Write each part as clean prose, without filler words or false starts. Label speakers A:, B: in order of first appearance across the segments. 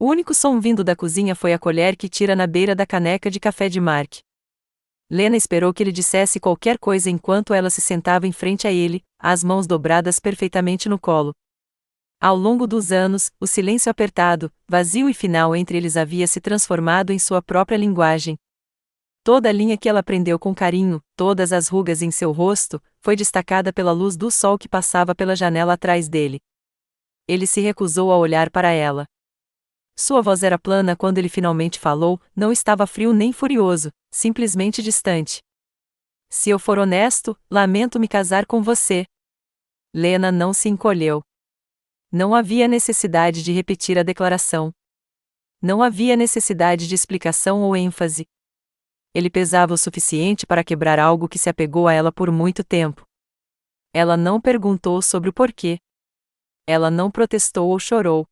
A: O único som vindo da cozinha foi a colher que tira na beira da caneca de café de Mark. Lena esperou que ele dissesse qualquer coisa enquanto ela se sentava em frente a ele, as mãos dobradas perfeitamente no colo. Ao longo dos anos, o silêncio apertado, vazio e final entre eles havia se transformado em sua própria linguagem. Toda a linha que ela prendeu com carinho, todas as rugas em seu rosto, foi destacada pela luz do sol que passava pela janela atrás dele. Ele se recusou a olhar para ela. Sua voz era plana quando ele finalmente falou, não estava frio nem furioso, simplesmente distante. Se eu for honesto, lamento me casar com você. Lena não se encolheu. Não havia necessidade de repetir a declaração. Não havia necessidade de explicação ou ênfase. Ele pesava o suficiente para quebrar algo que se apegou a ela por muito tempo. Ela não perguntou sobre o porquê. Ela não protestou ou chorou.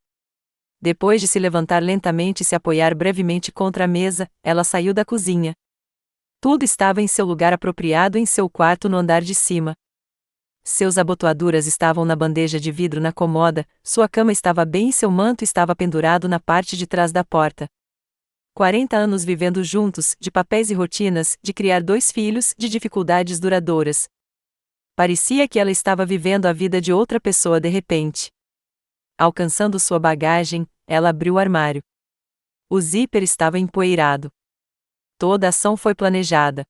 A: Depois de se levantar lentamente e se apoiar brevemente contra a mesa, ela saiu da cozinha. Tudo estava em seu lugar apropriado em seu quarto no andar de cima. Seus abotoaduras estavam na bandeja de vidro na comoda, sua cama estava bem e seu manto estava pendurado na parte de trás da porta. 40 anos vivendo juntos, de papéis e rotinas, de criar 2 filhos, de dificuldades duradouras. Parecia que ela estava vivendo a vida de outra pessoa de repente. Alcançando sua bagagem, ela abriu o armário. O zíper estava empoeirado. Toda a ação foi planejada.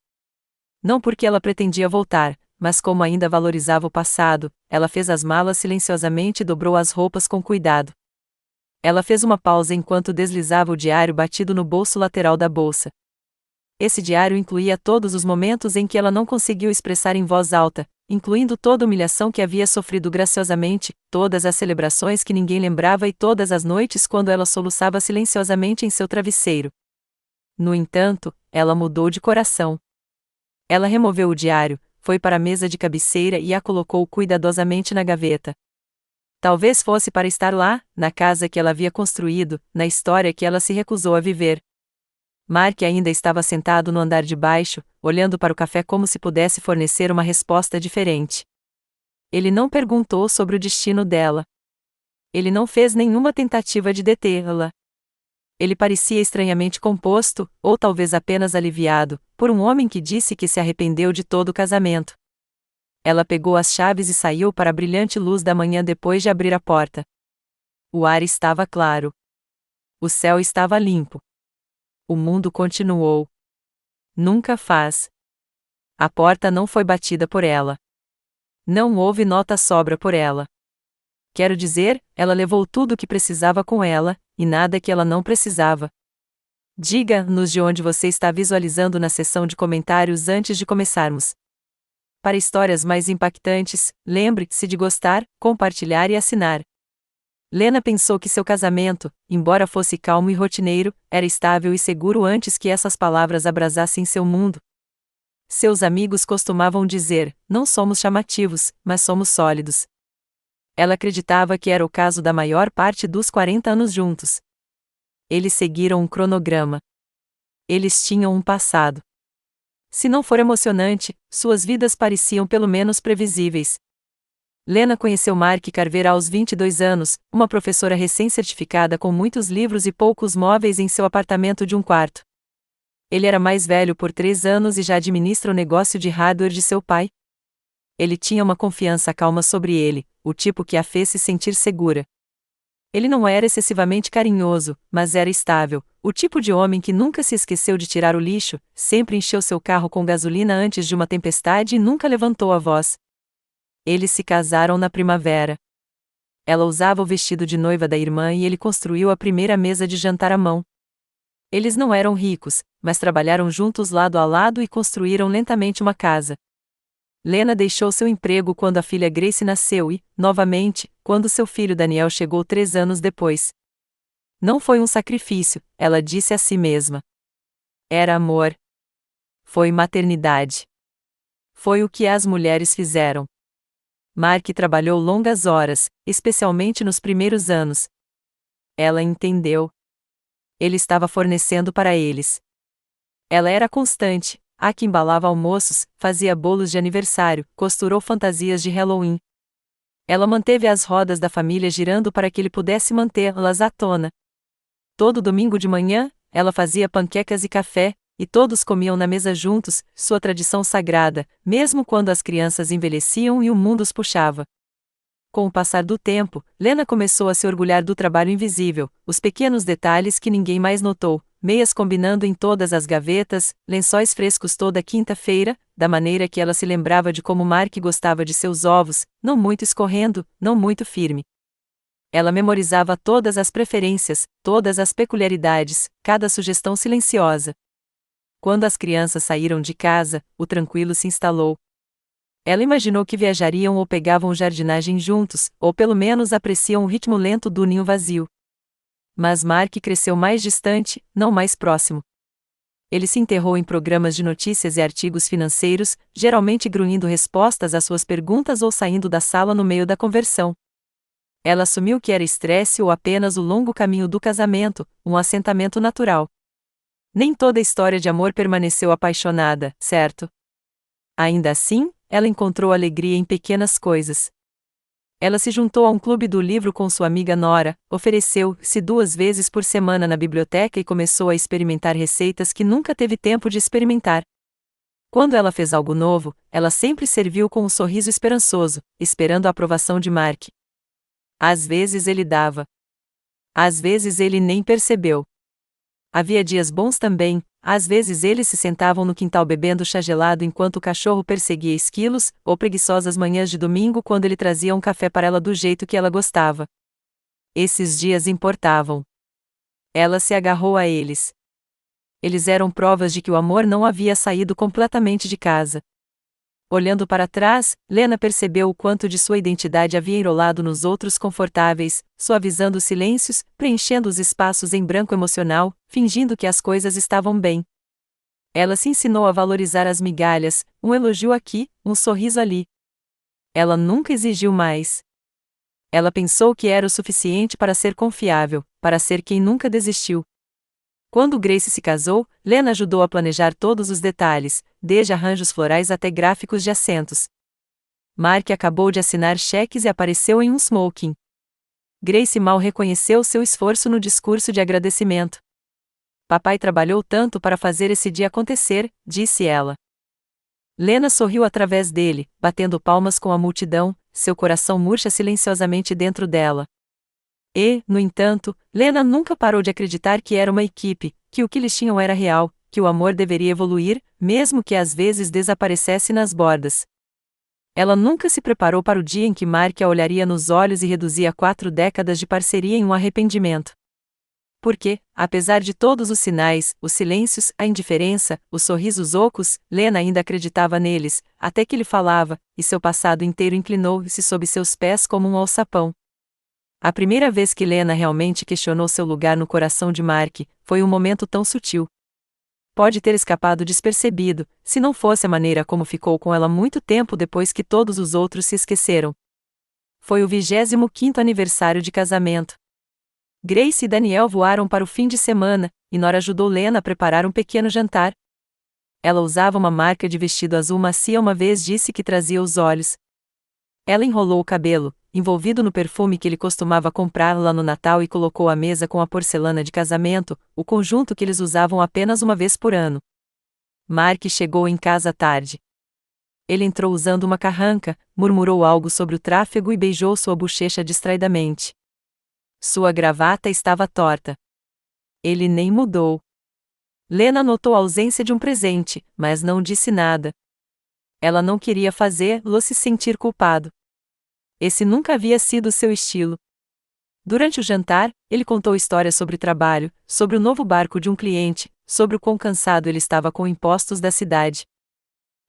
A: Não porque ela pretendia voltar, mas como ainda valorizava o passado, ela fez as malas silenciosamente e dobrou as roupas com cuidado. Ela fez uma pausa enquanto deslizava o diário batido no bolso lateral da bolsa. Esse diário incluía todos os momentos em que ela não conseguiu expressar em voz alta, incluindo toda a humilhação que havia sofrido graciosamente, todas as celebrações que ninguém lembrava e todas as noites quando ela soluçava silenciosamente em seu travesseiro. No entanto, ela mudou de coração. Ela removeu o diário, foi para a mesa de cabeceira e a colocou cuidadosamente na gaveta. Talvez fosse para estar lá, na casa que ela havia construído, na história que ela se recusou a viver. Mark ainda estava sentado no andar de baixo, olhando para o café como se pudesse fornecer uma resposta diferente. Ele não perguntou sobre o destino dela. Ele não fez nenhuma tentativa de detê-la. Ele parecia estranhamente composto, ou talvez apenas aliviado, por um homem que disse que se arrependeu de todo o casamento. Ela pegou as chaves e saiu para a brilhante luz da manhã depois de abrir a porta. O ar estava claro. O céu estava limpo. O mundo continuou. Nunca faz. A porta não foi batida por ela. Não houve nota sobra por ela. Quero dizer, ela levou tudo o que precisava com ela, e nada que ela não precisava. Diga-nos de onde você está visualizando na seção de comentários antes de começarmos. Para histórias mais impactantes, lembre-se de gostar, compartilhar e assinar. Lena pensou que seu casamento, embora fosse calmo e rotineiro, era estável e seguro antes que essas palavras abrasassem seu mundo. Seus amigos costumavam dizer, não somos chamativos, mas somos sólidos. Ela acreditava que era o caso da maior parte dos 40 anos juntos. Eles seguiram um cronograma. Eles tinham um passado. Se não for emocionante, suas vidas pareciam pelo menos previsíveis. Lena conheceu Mark Carver aos 22 anos, uma professora recém-certificada com muitos livros e poucos móveis em seu apartamento de um quarto. Ele era mais velho por 3 anos e já administra o negócio de hardware de seu pai. Ele tinha uma confiança calma sobre ele, o tipo que a fez se sentir segura. Ele não era excessivamente carinhoso, mas era estável, o tipo de homem que nunca se esqueceu de tirar o lixo, sempre encheu seu carro com gasolina antes de uma tempestade e nunca levantou a voz. Eles se casaram na primavera. Ela usava o vestido de noiva da irmã e ele construiu a primeira mesa de jantar à mão. Eles não eram ricos, mas trabalharam juntos lado a lado e construíram lentamente uma casa. Lena deixou seu emprego quando a filha Grace nasceu e, novamente, quando seu filho Daniel chegou 3 anos depois. Não foi um sacrifício, ela disse a si mesma. Era amor. Foi maternidade. Foi o que as mulheres fizeram. Mark trabalhou longas horas, especialmente nos primeiros anos. Ela entendeu. Ele estava fornecendo para eles. Ela era constante, a que embalava almoços, fazia bolos de aniversário, costurou fantasias de Halloween. Ela manteve as rodas da família girando para que ele pudesse mantê-las à tona. Todo domingo de manhã, ela fazia panquecas e café, e todos comiam na mesa juntos, sua tradição sagrada, mesmo quando as crianças envelheciam e o mundo os puxava. Com o passar do tempo, Lena começou a se orgulhar do trabalho invisível, os pequenos detalhes que ninguém mais notou, meias combinando em todas as gavetas, lençóis frescos toda quinta-feira, da maneira que ela se lembrava de como Mark gostava de seus ovos, não muito escorrendo, não muito firme. Ela memorizava todas as preferências, todas as peculiaridades, cada sugestão silenciosa. Quando as crianças saíram de casa, o tranquilo se instalou. Ela imaginou que viajariam ou pegavam jardinagem juntos, ou pelo menos apreciam o ritmo lento do ninho vazio. Mas Mark cresceu mais distante, não mais próximo. Ele se enterrou em programas de notícias e artigos financeiros, geralmente grunhindo respostas às suas perguntas ou saindo da sala no meio da conversão. Ela assumiu que era estresse ou apenas o longo caminho do casamento, um assentamento natural. Nem toda história de amor permaneceu apaixonada, certo? Ainda assim, ela encontrou alegria em pequenas coisas. Ela se juntou a um clube do livro com sua amiga Nora, ofereceu-se 2 vezes por semana na biblioteca e começou a experimentar receitas que nunca teve tempo de experimentar. Quando ela fez algo novo, ela sempre serviu com um sorriso esperançoso, esperando a aprovação de Mark. Às vezes ele dava. Às vezes ele nem percebeu. Havia dias bons também, às vezes eles se sentavam no quintal bebendo chá gelado enquanto o cachorro perseguia esquilos, ou preguiçosas manhãs de domingo quando ele trazia um café para ela do jeito que ela gostava. Esses dias importavam. Ela se agarrou a eles. Eles eram provas de que o amor não havia saído completamente de casa. Olhando para trás, Lena percebeu o quanto de sua identidade havia enrolado nos outros confortáveis, suavizando os silêncios, preenchendo os espaços em branco emocional, fingindo que as coisas estavam bem. Ela se ensinou a valorizar as migalhas, um elogio aqui, um sorriso ali. Ela nunca exigiu mais. Ela pensou que era o suficiente para ser confiável, para ser quem nunca desistiu. Quando Grace se casou, Lena ajudou a planejar todos os detalhes, desde arranjos florais até gráficos de assentos. Mark acabou de assinar cheques e apareceu em um smoking. Grace mal reconheceu seu esforço no discurso de agradecimento. Papai trabalhou tanto para fazer esse dia acontecer, disse ela. Lena sorriu através dele, batendo palmas com a multidão, seu coração murcha silenciosamente dentro dela. E, no entanto, Lena nunca parou de acreditar que era uma equipe, que o que eles tinham era real, que o amor deveria evoluir, mesmo que às vezes desaparecesse nas bordas. Ela nunca se preparou para o dia em que Mark a olharia nos olhos e reduzia 4 décadas de parceria em um arrependimento. Porque, apesar de todos os sinais, os silêncios, a indiferença, os sorrisos ocos, Lena ainda acreditava neles, até que ele falava, e seu passado inteiro inclinou-se sob seus pés como um alçapão. A primeira vez que Lena realmente questionou seu lugar no coração de Mark, foi um momento tão sutil. Pode ter escapado despercebido, se não fosse a maneira como ficou com ela muito tempo depois que todos os outros se esqueceram. Foi o 25º aniversário de casamento. Grace e Daniel voaram para o fim de semana, e Nora ajudou Lena a preparar um pequeno jantar. Ela usava uma marca de vestido azul macia, uma vez disse que trazia os olhos. Ela enrolou o cabelo, envolvido no perfume que ele costumava comprar lá no Natal, e colocou à mesa com a porcelana de casamento, o conjunto que eles usavam apenas uma vez por ano. Mark chegou em casa tarde. Ele entrou usando uma carranca, murmurou algo sobre o tráfego e beijou sua bochecha distraidamente. Sua gravata estava torta. Ele nem mudou. Lena notou a ausência de um presente, mas não disse nada. Ela não queria fazê-lo se sentir culpado. Esse nunca havia sido seu estilo. Durante o jantar, ele contou histórias sobre trabalho, sobre o novo barco de um cliente, sobre o quão cansado ele estava com impostos da cidade.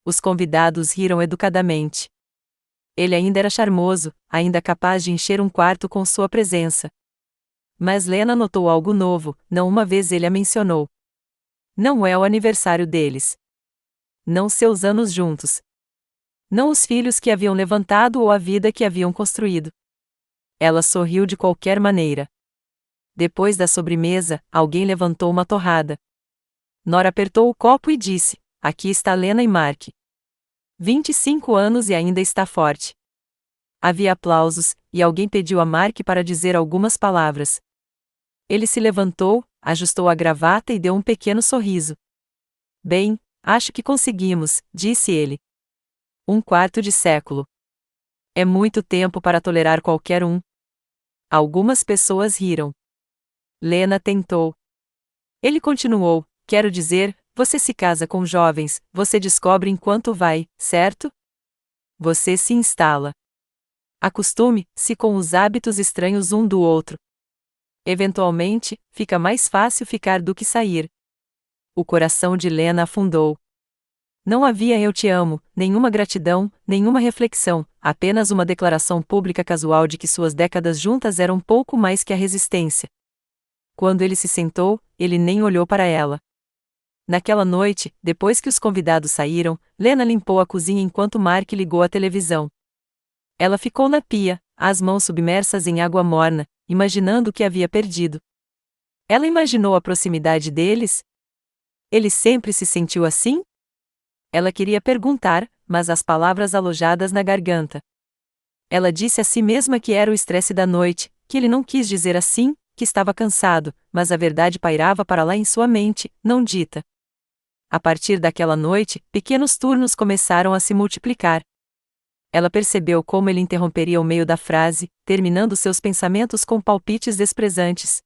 A: Os convidados riram educadamente. Ele ainda era charmoso, ainda capaz de encher um quarto com sua presença. Mas Lena notou algo novo, não uma vez ele a mencionou. Não é o aniversário deles. Não seus anos juntos. Não os filhos que haviam levantado ou a vida que haviam construído. Ela sorriu de qualquer maneira. Depois da sobremesa, alguém levantou uma torrada. Nora apertou o copo e disse: "Aqui está Lena e Mark. 25 anos e ainda está forte." Havia aplausos, e alguém pediu a Mark para dizer algumas palavras. Ele se levantou, ajustou a gravata e deu um pequeno sorriso. Bem, acho que conseguimos, disse ele. 1/4 de século. É muito tempo para tolerar qualquer um. Algumas pessoas riram. Lena tentou. Ele continuou, quero dizer, você se casa com jovens, você descobre enquanto vai, certo? Você se instala. Acostume-se com os hábitos estranhos um do outro. Eventualmente, fica mais fácil ficar do que sair. O coração de Lena afundou. Não havia eu te amo, nenhuma gratidão, nenhuma reflexão, apenas uma declaração pública casual de que suas décadas juntas eram pouco mais que a resistência. Quando ele se sentou, ele nem olhou para ela. Naquela noite, depois que os convidados saíram, Lena limpou a cozinha enquanto Mark ligou a televisão. Ela ficou na pia, as mãos submersas em água morna, imaginando o que havia perdido. Ela imaginou a proximidade deles? Ele sempre se sentiu assim? Ela queria perguntar, mas as palavras alojadas na garganta. Ela disse a si mesma que era o estresse da noite, que ele não quis dizer assim, que estava cansado, mas a verdade pairava para lá em sua mente, não dita. A partir daquela noite, pequenos turnos começaram a se multiplicar. Ela percebeu como ele interromperia o meio da frase, terminando seus pensamentos com palpites desprezantes.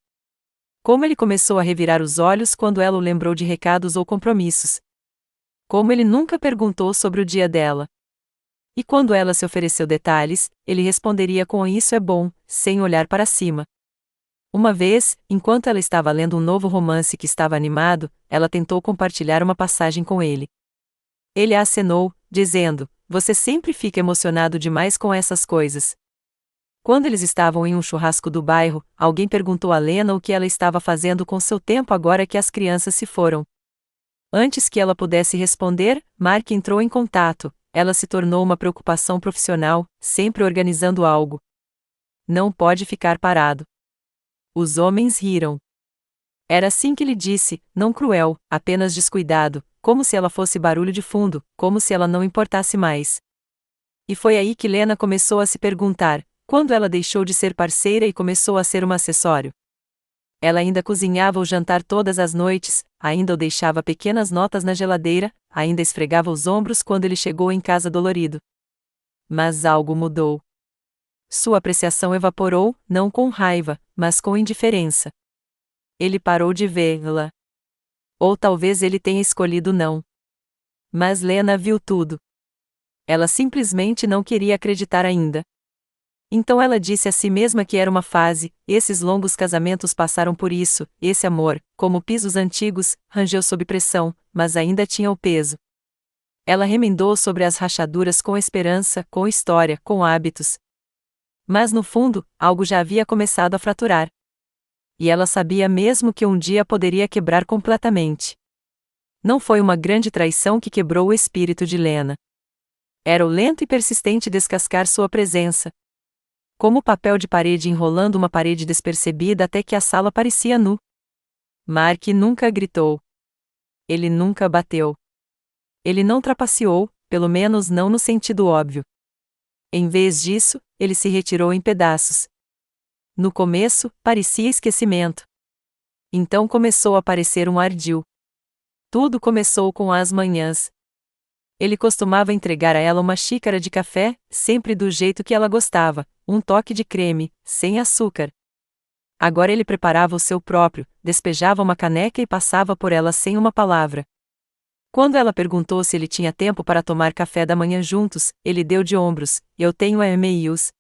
A: Como ele começou a revirar os olhos quando ela o lembrou de recados ou compromissos. Como ele nunca perguntou sobre o dia dela. E quando ela se ofereceu detalhes, ele responderia com isso é bom, sem olhar para cima. Uma vez, enquanto ela estava lendo um novo romance que estava animado, ela tentou compartilhar uma passagem com ele. Ele a acenou, dizendo, você sempre fica emocionado demais com essas coisas. Quando eles estavam em um churrasco do bairro, alguém perguntou a Lena o que ela estava fazendo com seu tempo agora que as crianças se foram. Antes que ela pudesse responder, Mark entrou em contato. Ela se tornou uma preocupação profissional, sempre organizando algo. Não pode ficar parado. Os homens riram. Era assim que lhe disse, não cruel, apenas descuidado, como se ela fosse barulho de fundo, como se ela não importasse mais. E foi aí que Lena começou a se perguntar, quando ela deixou de ser parceira e começou a ser um acessório. Ela ainda cozinhava o jantar todas as noites, ainda o deixava pequenas notas na geladeira, ainda esfregava os ombros quando ele chegou em casa dolorido. Mas algo mudou. Sua apreciação evaporou, não com raiva, mas com indiferença. Ele parou de vê-la. Ou talvez ele tenha escolhido não. Mas Lena viu tudo. Ela simplesmente não queria acreditar ainda. Então ela disse a si mesma que era uma fase, esses longos casamentos passaram por isso, esse amor, como pisos antigos, rangeu sob pressão, mas ainda tinha o peso. Ela remendou sobre as rachaduras com esperança, com história, com hábitos. Mas no fundo, algo já havia começado a fraturar. E ela sabia mesmo que um dia poderia quebrar completamente. Não foi uma grande traição que quebrou o espírito de Lena. Era o lento e persistente descascar sua presença. Como papel de parede enrolando uma parede despercebida até que a sala parecia nu. Mark nunca gritou. Ele nunca bateu. Ele não trapaceou, pelo menos não no sentido óbvio. Em vez disso, ele se retirou em pedaços. No começo, parecia esquecimento. Então começou a parecer um ardil. Tudo começou com as manhãs. Ele costumava entregar a ela uma xícara de café, sempre do jeito que ela gostava, um toque de creme, sem açúcar. Agora ele preparava o seu próprio, despejava uma caneca e passava por ela sem uma palavra. Quando ela perguntou se ele tinha tempo para tomar café da manhã juntos, ele deu de ombros, eu tenho e-mails.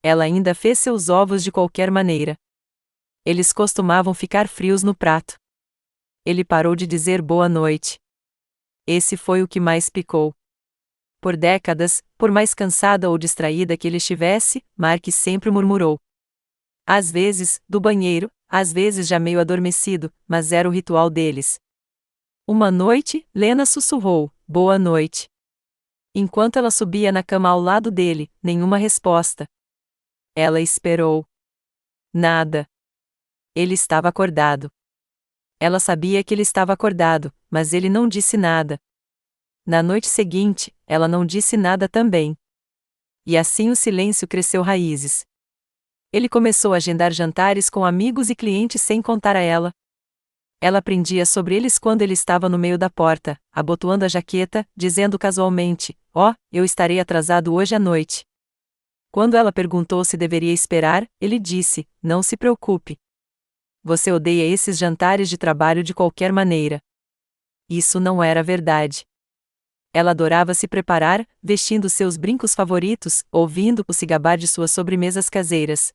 A: Ela ainda fez seus ovos de qualquer maneira. Eles costumavam ficar frios no prato. Ele parou de dizer boa noite. Esse foi o que mais picou. Por décadas, por mais cansada ou distraída que ele estivesse, Mark sempre murmurou. Às vezes, do banheiro, às vezes já meio adormecido, mas era o ritual deles. Uma noite, Lena sussurrou, boa noite. Enquanto ela subia na cama ao lado dele, nenhuma resposta. Ela esperou. Nada. Ele estava acordado. Ela sabia que ele estava acordado, mas ele não disse nada. Na noite seguinte, ela não disse nada também. E assim o silêncio cresceu raízes. Ele começou a agendar jantares com amigos e clientes sem contar a ela. Ela aprendia sobre eles quando ele estava no meio da porta, abotoando a jaqueta, dizendo casualmente: "Oh, eu estarei atrasado hoje à noite." Quando ela perguntou se deveria esperar, ele disse: "Não se preocupe. Você odeia esses jantares de trabalho de qualquer maneira." Isso não era verdade. Ela adorava se preparar, vestindo seus brincos favoritos, ouvindo-o se gabar de suas sobremesas caseiras.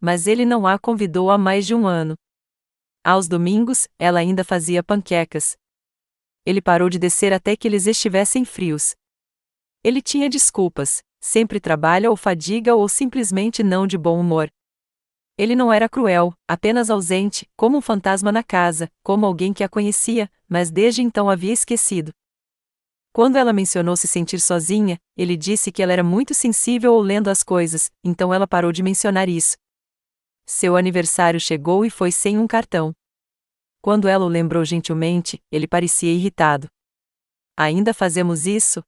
A: Mas ele não a convidou há mais de um ano. Aos domingos, ela ainda fazia panquecas. Ele parou de descer até que eles estivessem frios. Ele tinha desculpas: sempre trabalha ou fadiga ou simplesmente não de bom humor. Ele não era cruel, apenas ausente, como um fantasma na casa, como alguém que a conhecia, mas desde então havia esquecido. Quando ela mencionou se sentir sozinha, ele disse que ela era muito sensível ou lendo as coisas, então ela parou de mencionar isso. Seu aniversário chegou e foi sem um cartão. Quando ela o lembrou gentilmente, ele parecia irritado. "Ainda fazemos isso?"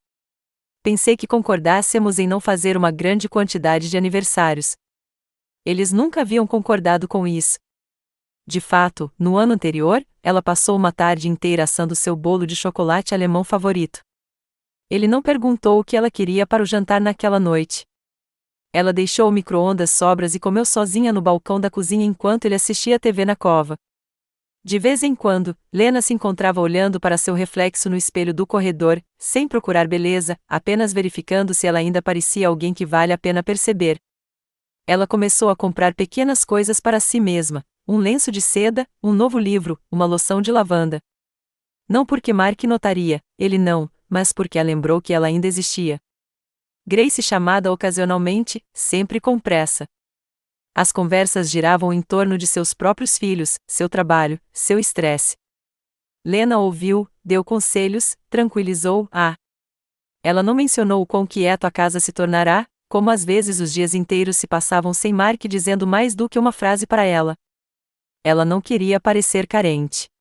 A: Pensei que concordássemos em não fazer uma grande quantidade de aniversários. Eles nunca haviam concordado com isso. De fato, no ano anterior, ela passou uma tarde inteira assando seu bolo de chocolate alemão favorito. Ele não perguntou o que ela queria para o jantar naquela noite. Ela deixou o micro-ondas sobras e comeu sozinha no balcão da cozinha enquanto ele assistia a TV na cova. De vez em quando, Lena se encontrava olhando para seu reflexo no espelho do corredor, sem procurar beleza, apenas verificando se ela ainda parecia alguém que vale a pena perceber. Ela começou a comprar pequenas coisas para si mesma: um lenço de seda, um novo livro, uma loção de lavanda. Não porque Mark notaria, ele não, mas porque a lembrou que ela ainda existia. Grace chamada ocasionalmente, sempre com pressa. As conversas giravam em torno de seus próprios filhos, seu trabalho, seu estresse. Lena ouviu, deu conselhos, tranquilizou-a. Ela não mencionou o quão quieto a casa se tornará, como às vezes os dias inteiros se passavam sem Mark dizendo mais do que uma frase para ela. Ela não queria parecer carente.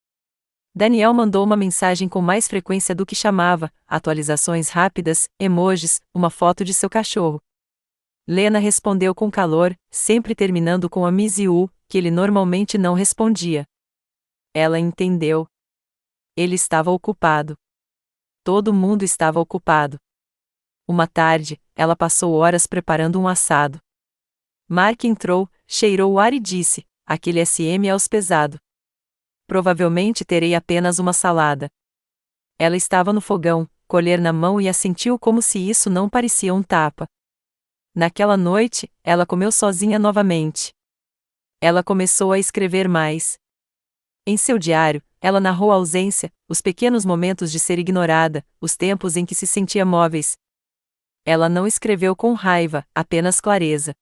A: Daniel mandou uma mensagem com mais frequência do que chamava, atualizações rápidas, emojis, uma foto de seu cachorro. Lena respondeu com calor, sempre terminando com a Miss You, que ele normalmente não respondia. Ela entendeu. Ele estava ocupado. Todo mundo estava ocupado. Uma tarde, ela passou horas preparando um assado. Mark entrou, cheirou o ar e disse: "Aquele SM é os pesado. Provavelmente terei apenas uma salada." Ela estava no fogão, colher na mão e assentiu como se isso não parecia um tapa. Naquela noite, ela comeu sozinha novamente. Ela começou a escrever mais. Em seu diário, ela narrou a ausência, os pequenos momentos de ser ignorada, os tempos em que se sentia móveis. Ela não escreveu com raiva, apenas clareza.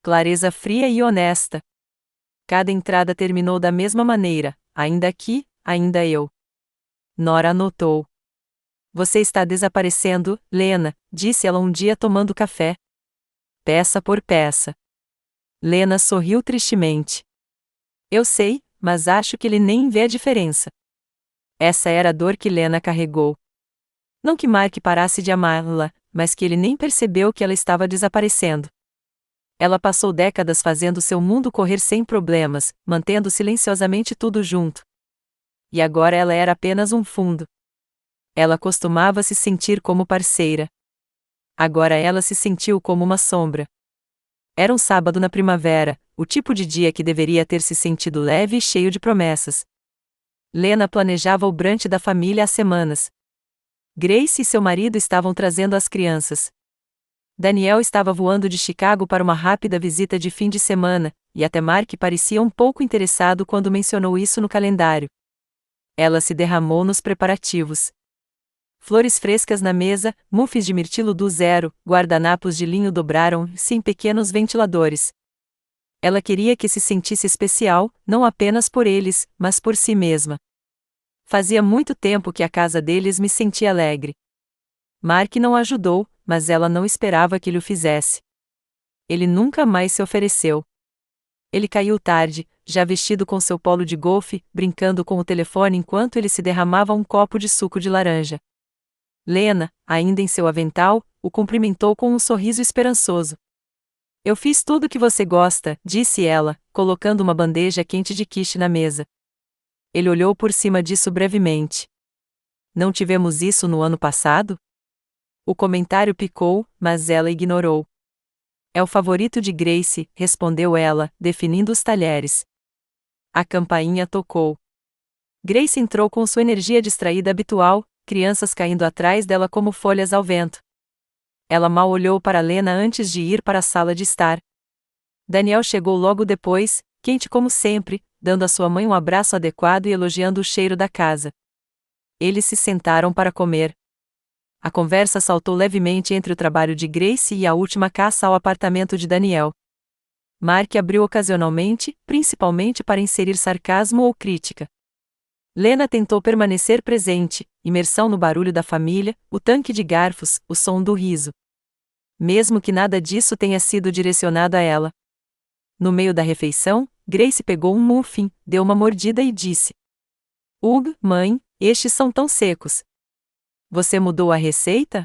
A: Clareza fria e honesta. Cada entrada terminou da mesma maneira: "Ainda aqui, ainda eu." Nora anotou. "Você está desaparecendo, Lena", disse ela um dia tomando café. Peça por peça. Lena sorriu tristemente. "Eu sei, mas acho que ele nem vê a diferença." Essa era a dor que Lena carregou. Não que Mark parasse de amá-la, mas que ele nem percebeu que ela estava desaparecendo. Ela passou décadas fazendo seu mundo correr sem problemas, mantendo silenciosamente tudo junto. E agora ela era apenas um fundo. Ela costumava se sentir como parceira. Agora ela se sentiu como uma sombra. Era um sábado na primavera, o tipo de dia que deveria ter se sentido leve e cheio de promessas. Lena planejava o brunch da família há semanas. Grace e seu marido estavam trazendo as crianças. Daniel estava voando de Chicago para uma rápida visita de fim de semana, e até Mark parecia um pouco interessado quando mencionou isso no calendário. Ela se derramou nos preparativos. Flores frescas na mesa, muffins de mirtilo do zero, guardanapos de linho dobraram-se em pequenos ventiladores. Ela queria que se sentisse especial, não apenas por eles, mas por si mesma. Fazia muito tempo que a casa deles me sentia alegre. Mark não ajudou, mas ela não esperava que ele o fizesse. Ele nunca mais se ofereceu. Ele caiu tarde, já vestido com seu polo de golfe, brincando com o telefone enquanto ele se derramava um copo de suco de laranja. Lena, ainda em seu avental, o cumprimentou com um sorriso esperançoso. Eu fiz tudo o que você gosta, disse ela, colocando uma bandeja quente de quiche na mesa. Ele olhou por cima disso brevemente. Não tivemos isso no ano passado? O comentário picou, mas ela ignorou. É o favorito de Grace, respondeu ela, definindo os talheres. A campainha tocou. Grace entrou com sua energia distraída habitual, crianças caindo atrás dela como folhas ao vento. Ela mal olhou para Lena antes de ir para a sala de estar. Daniel chegou logo depois, quente como sempre, dando à sua mãe um abraço adequado e elogiando o cheiro da casa. Eles se sentaram para comer. A conversa saltou levemente entre o trabalho de Grace e a última caça ao apartamento de Daniel. Mark abriu ocasionalmente, principalmente para inserir sarcasmo ou crítica. Lena tentou permanecer presente, imersão no barulho da família, o tanque de garfos, o som do riso. Mesmo que nada disso tenha sido direcionado a ela. No meio da refeição, Grace pegou um muffin, deu uma mordida e disse: Ugh, mãe, estes são tão secos. Você mudou a receita?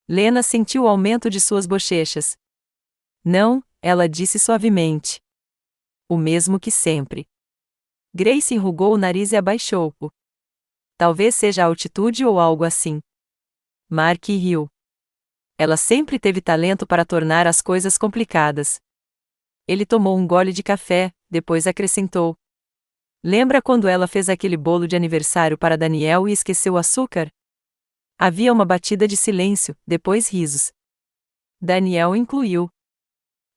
A: Lena sentiu o aumento de suas bochechas. Não, ela disse suavemente. O mesmo que sempre. Grace enrugou o nariz e abaixou-o. Talvez seja a altitude ou algo assim. Mark riu. Ela sempre teve talento para tornar as coisas complicadas. Ele tomou um gole de café, depois acrescentou: Lembra quando ela fez aquele bolo de aniversário para Daniel e esqueceu o açúcar? Havia uma batida de silêncio, depois risos. Daniel incluiu.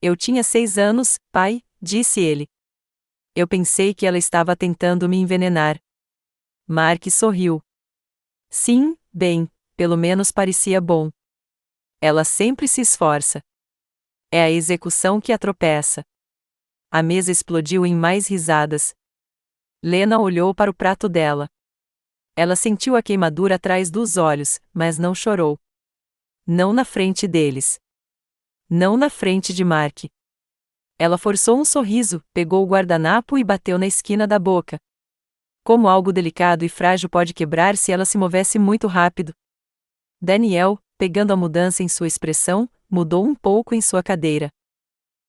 A: Eu tinha 6 anos, pai, disse ele. Eu pensei que ela estava tentando me envenenar. Mark sorriu. Sim, bem, pelo menos parecia bom. Ela sempre se esforça. É a execução que a tropeça. A mesa explodiu em mais risadas. Lena olhou para o prato dela. Ela sentiu a queimadura atrás dos olhos, mas não chorou. Não na frente deles. Não na frente de Mark. Ela forçou um sorriso, pegou o guardanapo e bateu na esquina da boca. Como algo delicado e frágil pode quebrar se ela se movesse muito rápido. Daniel, pegando a mudança em sua expressão, mudou um pouco em sua cadeira.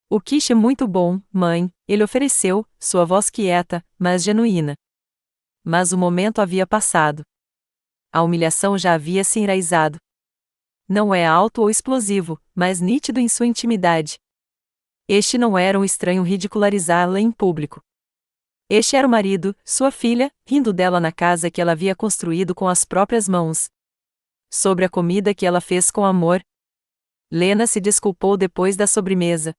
A: O quiche é muito bom, mãe, ele ofereceu, sua voz quieta, mas genuína. Mas o momento havia passado. A humilhação já havia se enraizado. Não é alto ou explosivo, mas nítido em sua intimidade. Este não era um estranho ridicularizá-la em público. Este era o marido, sua filha, rindo dela na casa que ela havia construído com as próprias mãos. Sobre a comida que ela fez com amor. Lena se desculpou depois da sobremesa.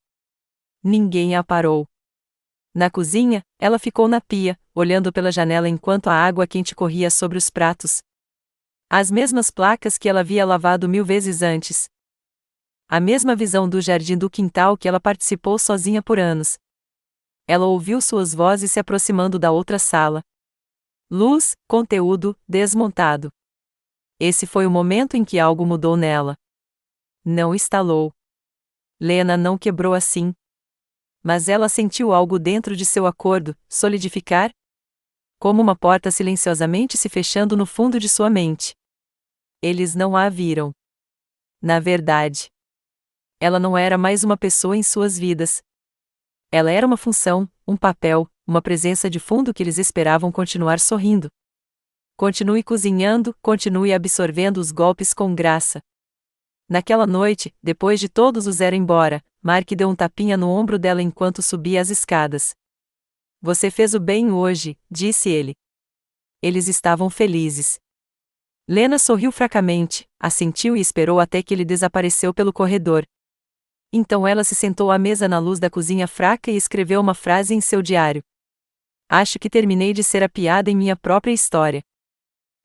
A: Ninguém a parou. Na cozinha, ela ficou na pia, olhando pela janela enquanto a água quente corria sobre os pratos. As mesmas placas que ela havia lavado 1000 vezes antes. A mesma visão do jardim do quintal que ela participou sozinha por anos. Ela ouviu suas vozes se aproximando da outra sala. Luz, conteúdo, desmontado. Esse foi o momento em que algo mudou nela. Não estalou. Lena não quebrou assim. Mas ela sentiu algo dentro de seu acordo, solidificar. Como uma porta silenciosamente se fechando no fundo de sua mente. Eles não a viram. Na verdade, ela não era mais uma pessoa em suas vidas. Ela era uma função, um papel, uma presença de fundo que eles esperavam continuar sorrindo. Continue cozinhando, continue absorvendo os golpes com graça. Naquela noite, depois de todos os ir embora, Mark deu um tapinha no ombro dela enquanto subia as escadas. Você fez o bem hoje, disse ele. Eles estavam felizes. Lena sorriu fracamente, assentiu e esperou até que ele desapareceu pelo corredor. Então ela se sentou à mesa na luz da cozinha fraca e escreveu uma frase em seu diário. Acho que terminei de ser a piada em minha própria história.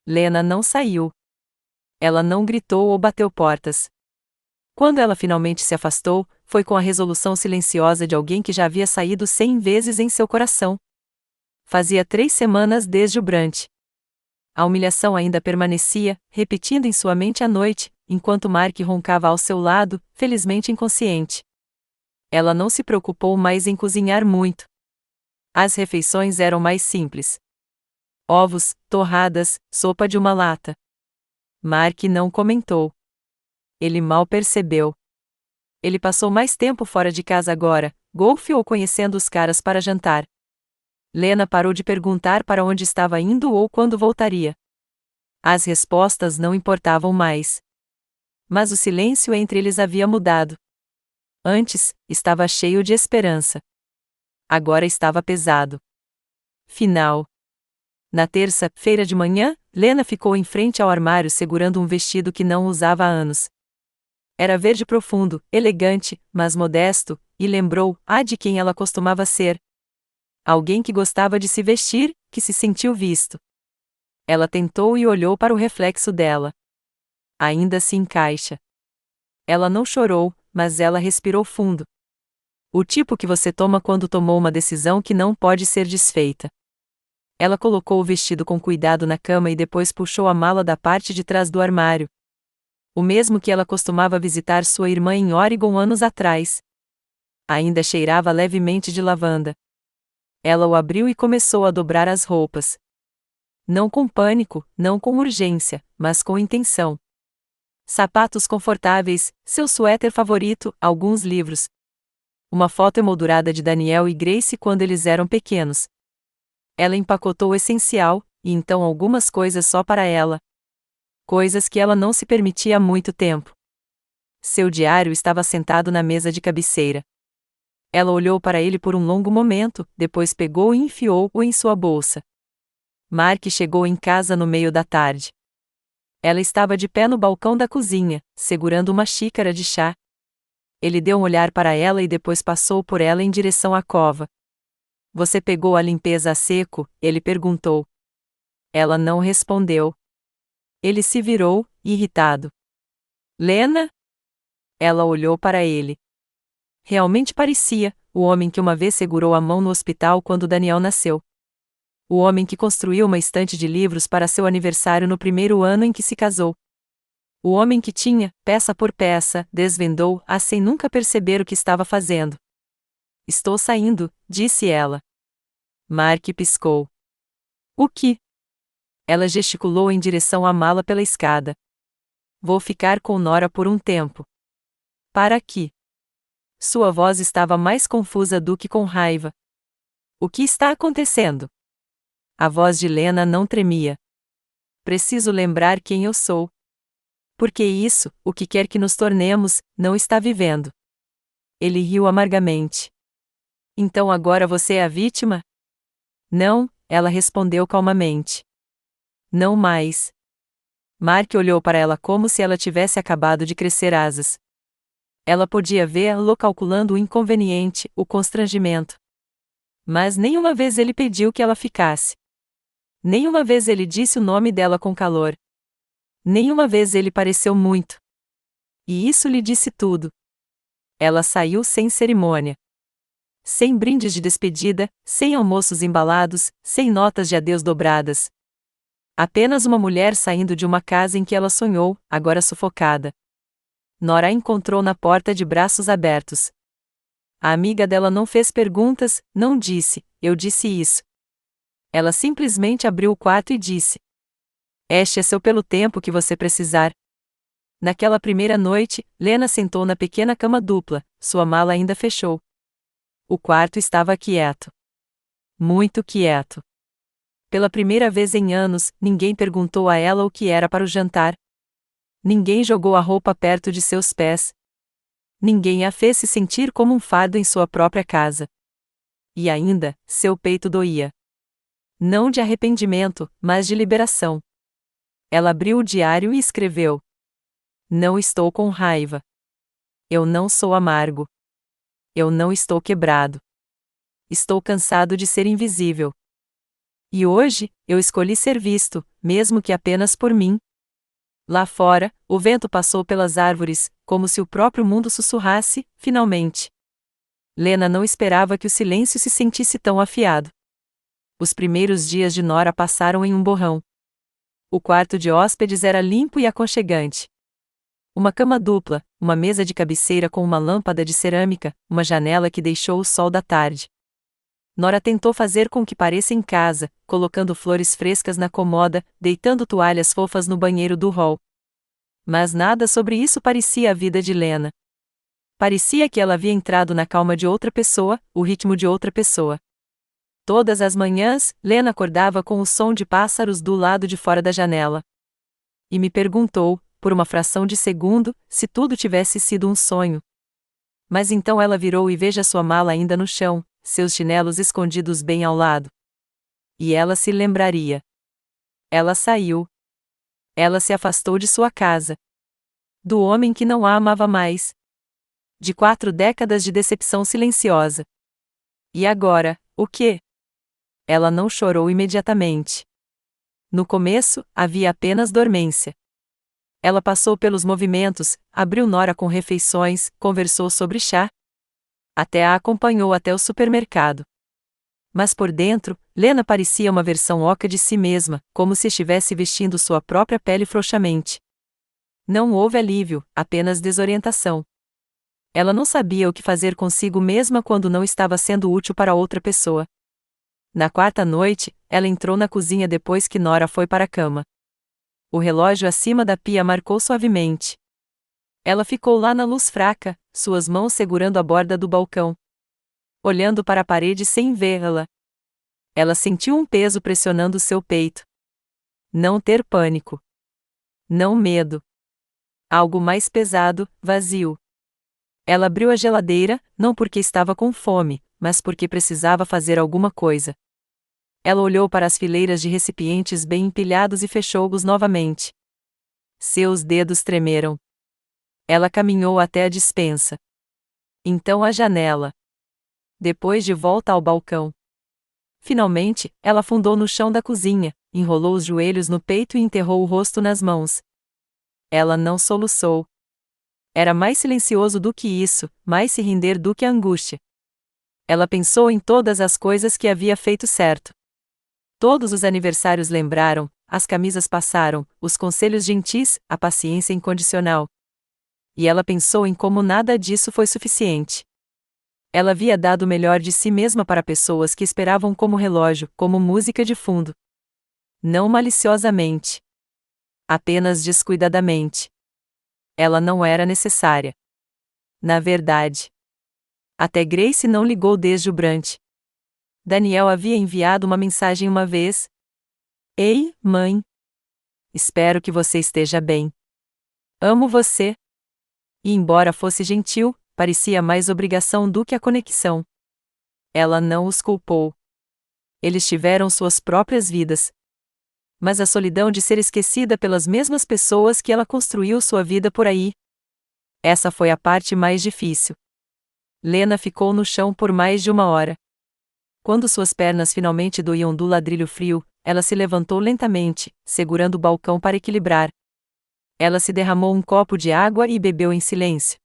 A: Lena não saiu. Ela não gritou ou bateu portas. Quando ela finalmente se afastou, foi com a resolução silenciosa de alguém que já havia saído 100 vezes em seu coração. Fazia 3 semanas desde o brunch. A humilhação ainda permanecia, repetindo em sua mente à noite, enquanto Mark roncava ao seu lado, felizmente inconsciente. Ela não se preocupou mais em cozinhar muito. As refeições eram mais simples. Ovos, torradas, sopa de uma lata. Mark não comentou. Ele mal percebeu. Ele passou mais tempo fora de casa agora, golfe ou conhecendo os caras para jantar. Lena parou de perguntar para onde estava indo ou quando voltaria. As respostas não importavam mais. Mas o silêncio entre eles havia mudado. Antes, estava cheio de esperança. Agora estava pesado. Final. Na terça-feira de manhã, Lena ficou em frente ao armário segurando um vestido que não usava há anos. Era verde profundo, elegante, mas modesto, e lembrou de quem ela costumava ser. Alguém que gostava de se vestir, que se sentiu visto. Ela tentou e olhou para o reflexo dela. Ainda se encaixa. Ela não chorou, mas ela respirou fundo. O tipo que você toma quando tomou uma decisão que não pode ser desfeita. Ela colocou o vestido com cuidado na cama e depois puxou a mala da parte de trás do armário. O mesmo que ela costumava visitar sua irmã em Oregon anos atrás. Ainda cheirava levemente de lavanda. Ela o abriu e começou a dobrar as roupas. Não com pânico, não com urgência, mas com intenção. Sapatos confortáveis, seu suéter favorito, alguns livros. Uma foto emoldurada de Daniel e Grace quando eles eram pequenos. Ela empacotou o essencial, e então algumas coisas só para ela. Coisas que ela não se permitia há muito tempo. Seu diário estava sentado na mesa de cabeceira. Ela olhou para ele por um longo momento, depois pegou e enfiou-o em sua bolsa. Mark chegou em casa no meio da tarde. Ela estava de pé no balcão da cozinha, segurando uma xícara de chá. Ele deu um olhar para ela e depois passou por ela em direção à cova. Você pegou a limpeza a seco? Ele perguntou. Ela não respondeu. Ele se virou, irritado. Lena? Ela olhou para ele. Realmente parecia o homem que uma vez segurou a mão no hospital quando Daniel nasceu. O homem que construiu uma estante de livros para seu aniversário no primeiro ano em que se casou. O homem que tinha, peça por peça, desvendou-a sem nunca perceber o que estava fazendo. Estou saindo, disse ela. Mark piscou. O que? Ela gesticulou em direção à mala pela escada. Vou ficar com Nora por um tempo. Para aqui. Sua voz estava mais confusa do que com raiva. O que está acontecendo? A voz de Lena não tremia. Preciso lembrar quem eu sou. Porque isso, o que quer que nos tornemos, não está vivendo. Ele riu amargamente. Então agora você é a vítima? Não, ela respondeu calmamente. Não mais. Mark olhou para ela como se ela tivesse acabado de crescer asas. Ela podia vê-lo calculando o inconveniente, o constrangimento. Mas nenhuma vez ele pediu que ela ficasse. Nenhuma vez ele disse o nome dela com calor. Nenhuma vez ele pareceu muito. E isso lhe disse tudo. Ela saiu sem cerimônia. Sem brindes de despedida, sem almoços embalados, sem notas de adeus dobradas. Apenas uma mulher saindo de uma casa em que ela sonhou, agora sufocada. Nora a encontrou na porta de braços abertos. A amiga dela não fez perguntas, não disse, eu disse isso. Ela simplesmente abriu o quarto e disse: Este é seu pelo tempo que você precisar. Naquela primeira noite, Lena sentou na pequena cama dupla, sua mala ainda fechou. O quarto estava quieto. Muito quieto. Pela primeira vez em anos, ninguém perguntou a ela o que era para o jantar. Ninguém jogou a roupa perto de seus pés. Ninguém a fez se sentir como um fardo em sua própria casa. E ainda, seu peito doía. Não de arrependimento, mas de liberação. Ela abriu o diário e escreveu: Não estou com raiva. Eu não sou amargo. Eu não estou quebrado. Estou cansado de ser invisível. E hoje, eu escolhi ser visto, mesmo que apenas por mim. Lá fora, o vento passou pelas árvores, como se o próprio mundo sussurrasse, finalmente. Lena não esperava que o silêncio se sentisse tão afiado. Os primeiros dias de Nora passaram em um borrão. O quarto de hóspedes era limpo e aconchegante. Uma cama dupla, uma mesa de cabeceira com uma lâmpada de cerâmica, uma janela que deixou o sol da tarde. Nora tentou fazer com que pareça em casa, colocando flores frescas na comoda, deitando toalhas fofas no banheiro do hall. Mas nada sobre isso parecia a vida de Lena. Parecia que ela havia entrado na calma de outra pessoa, o ritmo de outra pessoa. Todas as manhãs, Lena acordava com o som de pássaros do lado de fora da janela. E me perguntou, por uma fração de segundo, se tudo tivesse sido um sonho. Mas então ela virou e veja sua mala ainda no chão, seus chinelos escondidos bem ao lado. E ela se lembraria. Ela saiu. Ela se afastou de sua casa. Do homem que não a amava mais. De 4 décadas de decepção silenciosa. E agora, o quê? Ela não chorou imediatamente. No começo, havia apenas dormência. Ela passou pelos movimentos, abriu Nora com refeições, conversou sobre chá. Até a acompanhou até o supermercado. Mas por dentro, Lena parecia uma versão oca de si mesma, como se estivesse vestindo sua própria pele frouxamente. Não houve alívio, apenas desorientação. Ela não sabia o que fazer consigo mesma quando não estava sendo útil para outra pessoa. Na 4ª noite, ela entrou na cozinha depois que Nora foi para a cama. O relógio acima da pia marcou suavemente. Ela ficou lá na luz fraca, suas mãos segurando a borda do balcão. Olhando para a parede sem vê-la. Ela sentiu um peso pressionando seu peito. Não ter pânico. Não medo. Algo mais pesado, vazio. Ela abriu a geladeira, não porque estava com fome, mas porque precisava fazer alguma coisa. Ela olhou para as fileiras de recipientes bem empilhados e fechou-os novamente. Seus dedos tremeram. Ela caminhou até a despensa. Então a janela. Depois de volta ao balcão. Finalmente, ela afundou no chão da cozinha, enrolou os joelhos no peito e enterrou o rosto nas mãos. Ela não soluçou. Era mais silencioso do que isso, mais se render do que a angústia. Ela pensou em todas as coisas que havia feito certo. Todos os aniversários lembraram, as camisas passaram, os conselhos gentis, a paciência incondicional. E ela pensou em como nada disso foi suficiente. Ela havia dado o melhor de si mesma para pessoas que esperavam como relógio, como música de fundo. Não maliciosamente. Apenas descuidadamente. Ela não era necessária. Na verdade. Até Grace não ligou desde o brunch. Daniel havia enviado uma mensagem uma vez. Ei, mãe. Espero que você esteja bem. Amo você. E embora fosse gentil, parecia mais obrigação do que a conexão. Ela não os culpou. Eles tiveram suas próprias vidas. Mas a solidão de ser esquecida pelas mesmas pessoas que ela construiu sua vida por aí. Essa foi a parte mais difícil. Lena ficou no chão por mais de 1 hora. Quando suas pernas finalmente doíam do ladrilho frio, ela se levantou lentamente, segurando o balcão para equilibrar. Ela se derramou um copo de água e bebeu em silêncio.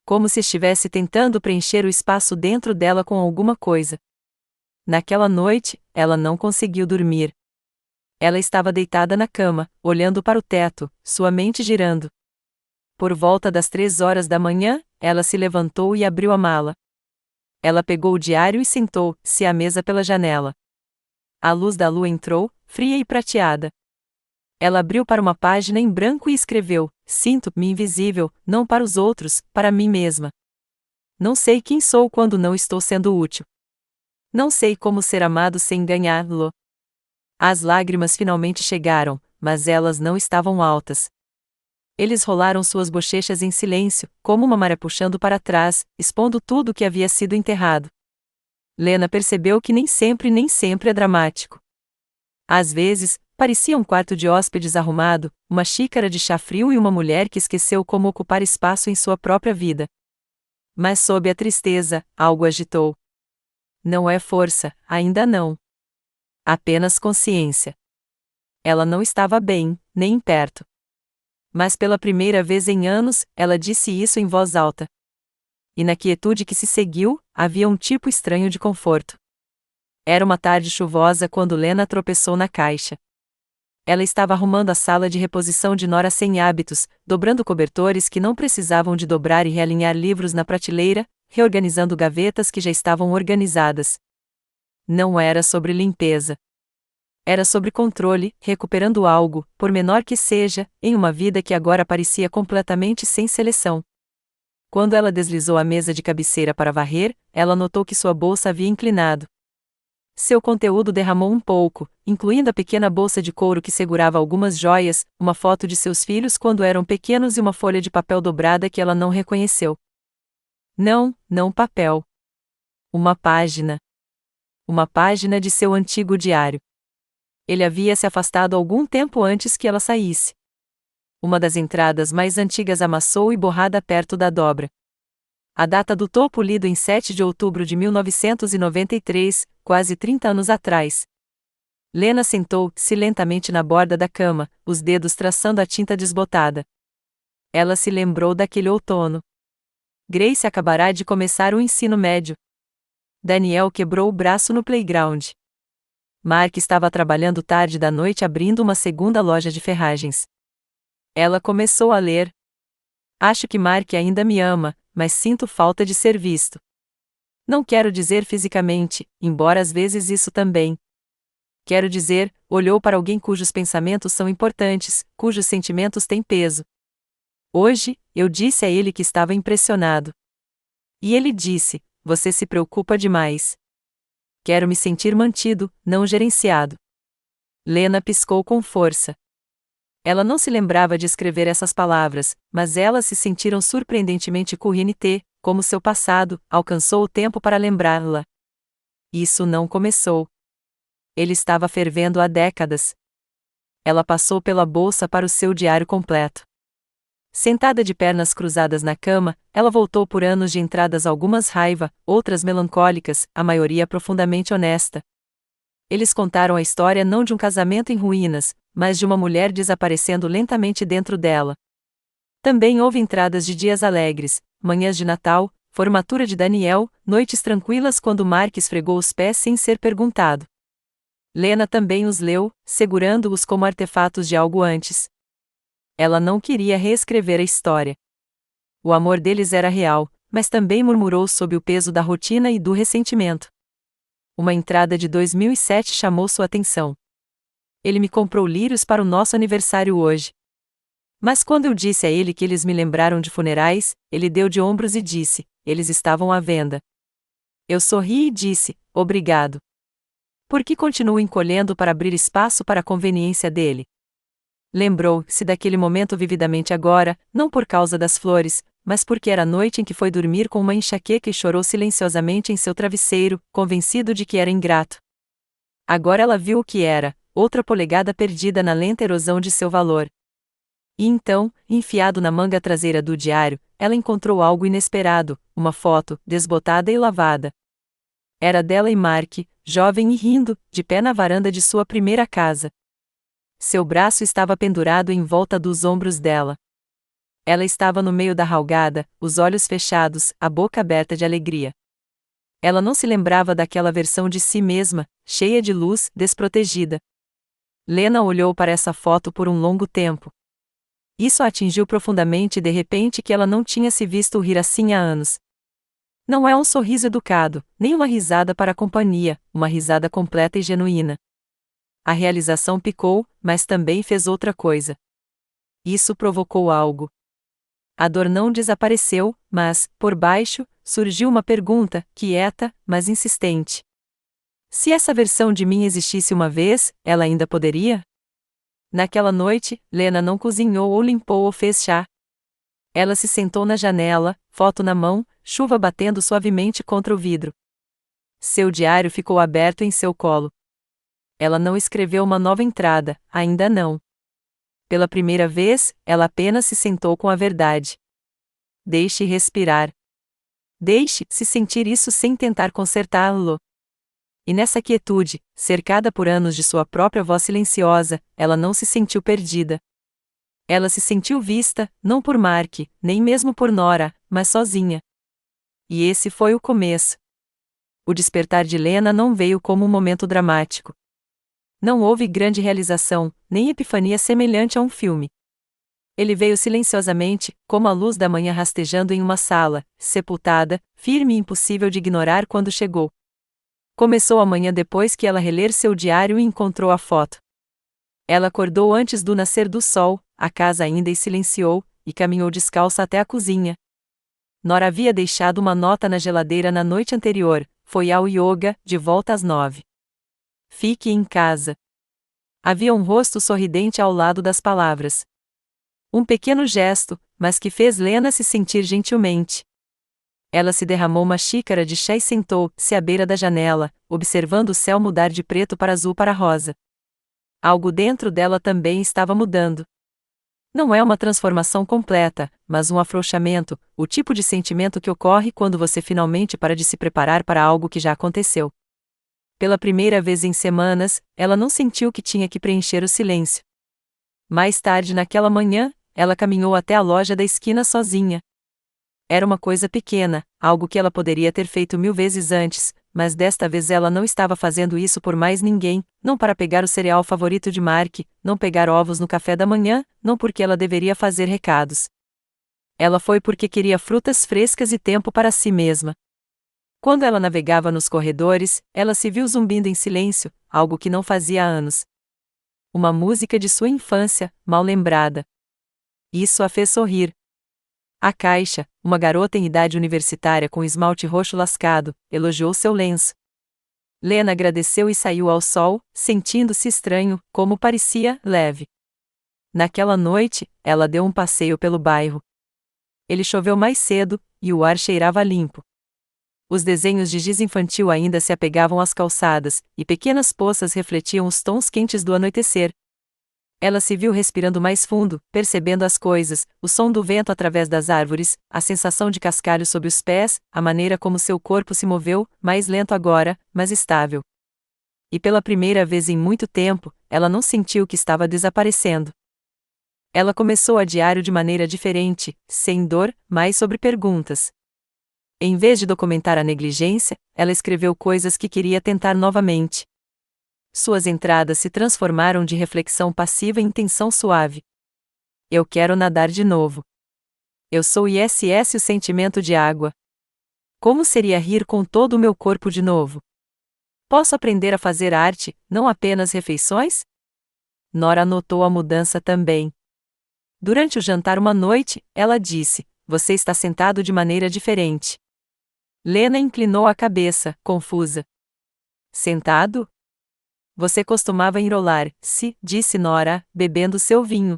A: Como se estivesse tentando preencher o espaço dentro dela com alguma coisa. Naquela noite, ela não conseguiu dormir. Ela estava deitada na cama, olhando para o teto, sua mente girando. Por volta das 3 horas da manhã, ela se levantou e abriu a mala. Ela pegou o diário e sentou-se à mesa pela janela. A luz da lua entrou, fria e prateada. Ela abriu para uma página em branco e escreveu: Sinto-me invisível, não para os outros, para mim mesma. Não sei quem sou quando não estou sendo útil. Não sei como ser amado sem ganhá-lo. As lágrimas finalmente chegaram, mas elas não estavam altas. Eles rolaram suas bochechas em silêncio, como uma maré puxando para trás, expondo tudo o que havia sido enterrado. Lena percebeu que nem sempre é dramático. Às vezes, parecia um quarto de hóspedes arrumado, uma xícara de chá frio e uma mulher que esqueceu como ocupar espaço em sua própria vida. Mas sob a tristeza, algo agitou. Não é força, ainda não. Apenas consciência. Ela não estava bem, nem perto. Mas pela primeira vez em anos, ela disse isso em voz alta. E na quietude que se seguiu, havia um tipo estranho de conforto. Era uma tarde chuvosa quando Lena tropeçou na caixa. Ela estava arrumando a sala de reposição de Nora sem hábitos, dobrando cobertores que não precisavam de dobrar e realinhar livros na prateleira, reorganizando gavetas que já estavam organizadas. Não era sobre limpeza. Era sobre controle, recuperando algo, por menor que seja, em uma vida que agora parecia completamente sem seleção. Quando ela deslizou a mesa de cabeceira para varrer, ela notou que sua bolsa havia inclinado. Seu conteúdo derramou um pouco, incluindo a pequena bolsa de couro que segurava algumas joias, uma foto de seus filhos quando eram pequenos e uma folha de papel dobrada que ela não reconheceu. Não papel. Uma página. Uma página de seu antigo diário. Ele havia se afastado algum tempo antes que ela saísse. Uma das entradas mais antigas amassou e borrada perto da dobra. A data do topo lido em 7 de outubro de 1993, quase 30 anos atrás. Lena sentou-se lentamente na borda da cama, os dedos traçando a tinta desbotada. Ela se lembrou daquele outono. Grace acabará de começar o ensino médio. Daniel quebrou o braço no playground. Mark estava trabalhando tarde da noite abrindo uma segunda loja de ferragens. Ela começou a ler. Acho que Mark ainda me ama, mas sinto falta de ser visto. Não quero dizer fisicamente, embora às vezes isso também. Quero dizer, olhou para alguém cujos pensamentos são importantes, cujos sentimentos têm peso. Hoje, eu disse a ele que estava impressionado. E ele disse: você se preocupa demais. Quero me sentir mantido, não gerenciado. Lena piscou com força. Ela não se lembrava de escrever essas palavras, mas elas se sentiram surpreendentemente corrente, como seu passado, alcançou o tempo para lembrá-la. Isso não começou. Ele estava fervendo há décadas. Ela passou pela bolsa para o seu diário completo. Sentada de pernas cruzadas na cama, ela voltou por anos de entradas, algumas raiva, outras melancólicas, a maioria profundamente honesta. Eles contaram a história não de um casamento em ruínas, mas de uma mulher desaparecendo lentamente dentro dela. Também houve entradas de dias alegres, manhãs de Natal, formatura de Daniel, noites tranquilas quando Mark esfregou os pés sem ser perguntado. Lena também os leu, segurando-os como artefatos de algo antes. Ela não queria reescrever a história. O amor deles era real, mas também murmurou sob o peso da rotina e do ressentimento. Uma entrada de 2007 chamou sua atenção. Ele me comprou lírios para o nosso aniversário hoje. Mas quando eu disse a ele que eles me lembraram de funerais, ele deu de ombros e disse: eles estavam à venda. Eu sorri e disse: obrigado. Por que continuo encolhendo para abrir espaço para a conveniência dele? Lembrou-se daquele momento vividamente agora, não por causa das flores, mas porque era a noite em que foi dormir com uma enxaqueca e chorou silenciosamente em seu travesseiro, convencido de que era ingrato. Agora ela viu o que era, outra polegada perdida na lenta erosão de seu valor. E então, enfiado na manga traseira do diário, ela encontrou algo inesperado, uma foto, desbotada e lavada. Era dela e Mark, jovem e rindo, de pé na varanda de sua primeira casa. Seu braço estava pendurado em volta dos ombros dela. Ela estava no meio da ralgada, os olhos fechados, a boca aberta de alegria. Ela não se lembrava daquela versão de si mesma, cheia de luz, desprotegida. Lena olhou para essa foto por um longo tempo. Isso a atingiu profundamente e de repente que ela não tinha se visto rir assim há anos. Não é um sorriso educado, nem uma risada para a companhia, uma risada completa e genuína. A realização picou, mas também fez outra coisa. Isso provocou algo. A dor não desapareceu, mas, por baixo, surgiu uma pergunta, quieta, mas insistente. Se essa versão de mim existisse uma vez, ela ainda poderia? Naquela noite, Lena não cozinhou ou limpou ou fez chá. Ela se sentou na janela, foto na mão, chuva batendo suavemente contra o vidro. Seu diário ficou aberto em seu colo. Ela não escreveu uma nova entrada, ainda não. Pela primeira vez, ela apenas se sentou com a verdade. Deixe respirar. Deixe-se sentir isso sem tentar consertá-lo. E nessa quietude, cercada por anos de sua própria voz silenciosa, ela não se sentiu perdida. Ela se sentiu vista, não por Mark, nem mesmo por Nora, mas sozinha. E esse foi o começo. O despertar de Lena não veio como um momento dramático. Não houve grande realização, nem epifania semelhante a um filme. Ele veio silenciosamente, como a luz da manhã rastejando em uma sala, sepultada, firme e impossível de ignorar quando chegou. Começou amanhã depois que ela reler seu diário e encontrou a foto. Ela acordou antes do nascer do sol, a casa ainda e silenciou, e caminhou descalça até a cozinha. Nora havia deixado uma nota na geladeira na noite anterior, foi ao yoga, de volta às 9. Fique em casa. Havia um rosto sorridente ao lado das palavras. Um pequeno gesto, mas que fez Lena se sentir gentilmente. Ela se derramou uma xícara de chá e sentou-se à beira da janela, observando o céu mudar de preto para azul para rosa. Algo dentro dela também estava mudando. Não é uma transformação completa, mas um afrouxamento, o tipo de sentimento que ocorre quando você finalmente para de se preparar para algo que já aconteceu. Pela primeira vez em semanas, ela não sentiu que tinha que preencher o silêncio. Mais tarde naquela manhã, ela caminhou até a loja da esquina sozinha. Era uma coisa pequena, algo que ela poderia ter feito 1000 vezes antes, mas desta vez ela não estava fazendo isso por mais ninguém, não para pegar o cereal favorito de Mark, não pegar ovos no café da manhã, não porque ela deveria fazer recados. Ela foi porque queria frutas frescas e tempo para si mesma. Quando ela navegava nos corredores, ela se viu zumbindo em silêncio, algo que não fazia há anos. Uma música de sua infância, mal lembrada. Isso a fez sorrir. A Caixa, uma garota em idade universitária com esmalte roxo lascado, elogiou seu lenço. Lena agradeceu e saiu ao sol, sentindo-se estranho, como parecia leve. Naquela noite, ela deu um passeio pelo bairro. Ele choveu mais cedo, e o ar cheirava limpo. Os desenhos de giz infantil ainda se apegavam às calçadas, e pequenas poças refletiam os tons quentes do anoitecer. Ela se viu respirando mais fundo, percebendo as coisas, o som do vento através das árvores, a sensação de cascalho sob os pés, a maneira como seu corpo se moveu, mais lento agora, mas estável. E pela primeira vez em muito tempo, ela não sentiu que estava desaparecendo. Ela começou a diário de maneira diferente, sem dor, mas sobre perguntas. Em vez de documentar a negligência, ela escreveu coisas que queria tentar novamente. Suas entradas se transformaram de reflexão passiva em tensão suave. Eu quero nadar de novo. Eu sou ISS o sentimento de água. Como seria rir com todo o meu corpo de novo? Posso aprender a fazer arte, não apenas refeições? Nora notou a mudança também. Durante o jantar uma noite, ela disse: você está sentado de maneira diferente. Lena inclinou a cabeça, confusa. Sentado? Você costumava enrolar-se, disse Nora, bebendo seu vinho.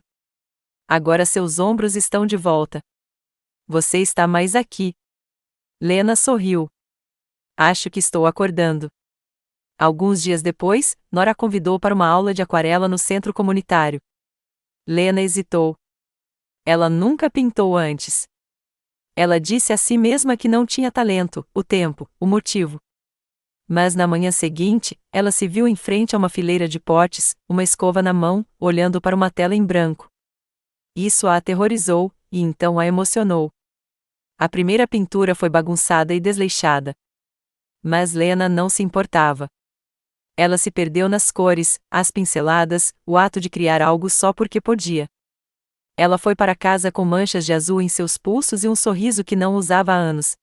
A: Agora seus ombros estão de volta. Você está mais aqui. Lena sorriu. Acho que estou acordando. Alguns dias depois, Nora a convidou para uma aula de aquarela no centro comunitário. Lena hesitou. Ela nunca pintou antes. Ela disse a si mesma que não tinha talento, o tempo, o motivo. Mas na manhã seguinte, ela se viu em frente a uma fileira de potes, uma escova na mão, olhando para uma tela em branco. Isso a aterrorizou, e então a emocionou. A primeira pintura foi bagunçada e desleixada. Mas Lena não se importava. Ela se perdeu nas cores, as pinceladas, o ato de criar algo só porque podia. Ela foi para casa com manchas de azul em seus pulsos e um sorriso que não usava há anos.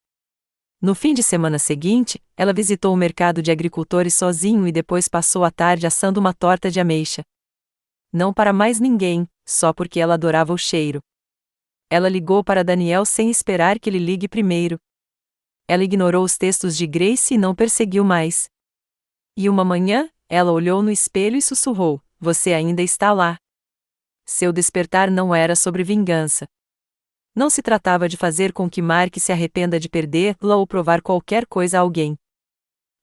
A: No fim de semana seguinte, ela visitou o mercado de agricultores sozinho e depois passou a tarde assando uma torta de ameixa. Não para mais ninguém, só porque ela adorava o cheiro. Ela ligou para Daniel sem esperar que ele ligue primeiro. Ela ignorou os textos de Grace e não perseguiu mais. E uma manhã, ela olhou no espelho e sussurrou: você ainda está lá. Seu despertar não era sobre vingança. Não se tratava de fazer com que Mark se arrependa de perdê-la ou provar qualquer coisa a alguém.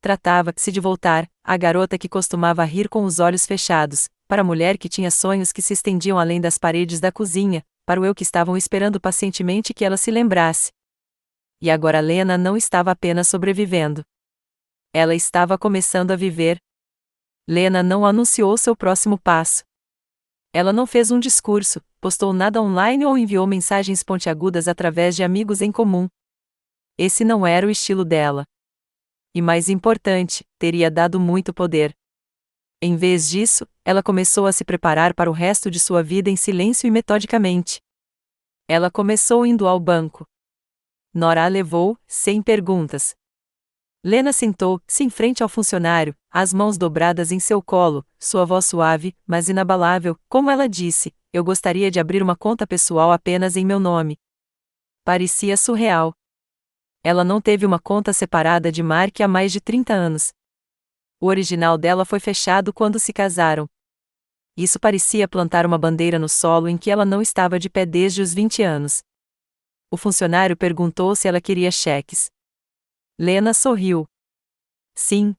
A: Tratava-se de voltar, a garota que costumava rir com os olhos fechados, para a mulher que tinha sonhos que se estendiam além das paredes da cozinha, para o eu que estavam esperando pacientemente que ela se lembrasse. E agora Lena não estava apenas sobrevivendo. Ela estava começando a viver. Lena não anunciou seu próximo passo. Ela não fez um discurso, postou nada online ou enviou mensagens pontiagudas através de amigos em comum. Esse não era o estilo dela. E mais importante, teria dado muito poder. Em vez disso, ela começou a se preparar para o resto de sua vida em silêncio e metodicamente. Ela começou indo ao banco. Nora a levou, sem perguntas. Lena sentou-se em frente ao funcionário, as mãos dobradas em seu colo, sua voz suave, mas inabalável, como ela disse: eu gostaria de abrir uma conta pessoal apenas em meu nome. Parecia surreal. Ela não teve uma conta separada de Mark há mais de 30 anos. O original dela foi fechado quando se casaram. Isso parecia plantar uma bandeira no solo em que ela não estava de pé desde os 20 anos. O funcionário perguntou se ela queria cheques. Lena sorriu. Sim.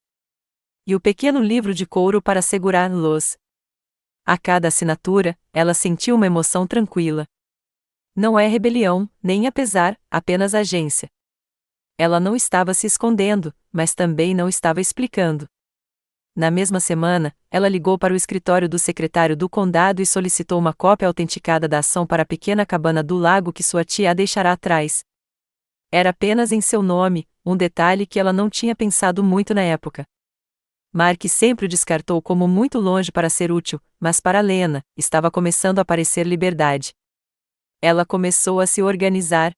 A: E o pequeno livro de couro para segurá-los. A cada assinatura, ela sentiu uma emoção tranquila. Não é rebelião, nem apesar, apenas agência. Ela não estava se escondendo, mas também não estava explicando. Na mesma semana, ela ligou para o escritório do secretário do condado e solicitou uma cópia autenticada da ação para a pequena cabana do lago que sua tia a deixará atrás. Era apenas em seu nome, um detalhe que ela não tinha pensado muito na época. Mark sempre o descartou como muito longe para ser útil, mas para Lena, estava começando a parecer liberdade. Ela começou a se organizar.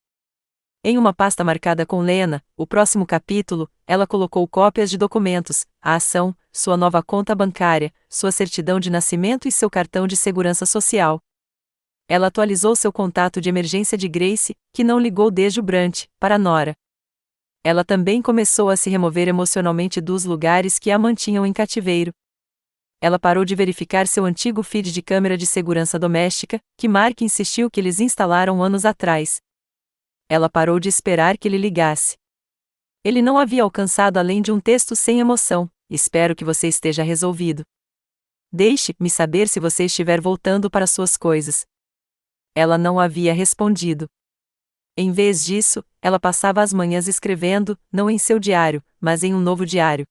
A: Em uma pasta marcada com Lena, o próximo capítulo, ela colocou cópias de documentos, a ação, sua nova conta bancária, sua certidão de nascimento e seu cartão de segurança social. Ela atualizou seu contato de emergência de Grace, que não ligou desde o Brant, para Nora. Ela também começou a se remover emocionalmente dos lugares que a mantinham em cativeiro. Ela parou de verificar seu antigo feed de câmera de segurança doméstica, que Mark insistiu que eles instalaram anos atrás. Ela parou de esperar que ele ligasse. Ele não havia alcançado além de um texto sem emoção: espero que você esteja resolvido. Deixe-me saber se você estiver voltando para suas coisas. Ela não havia respondido. Em vez disso, ela passava as manhãs escrevendo, não em seu diário, mas em um novo diário.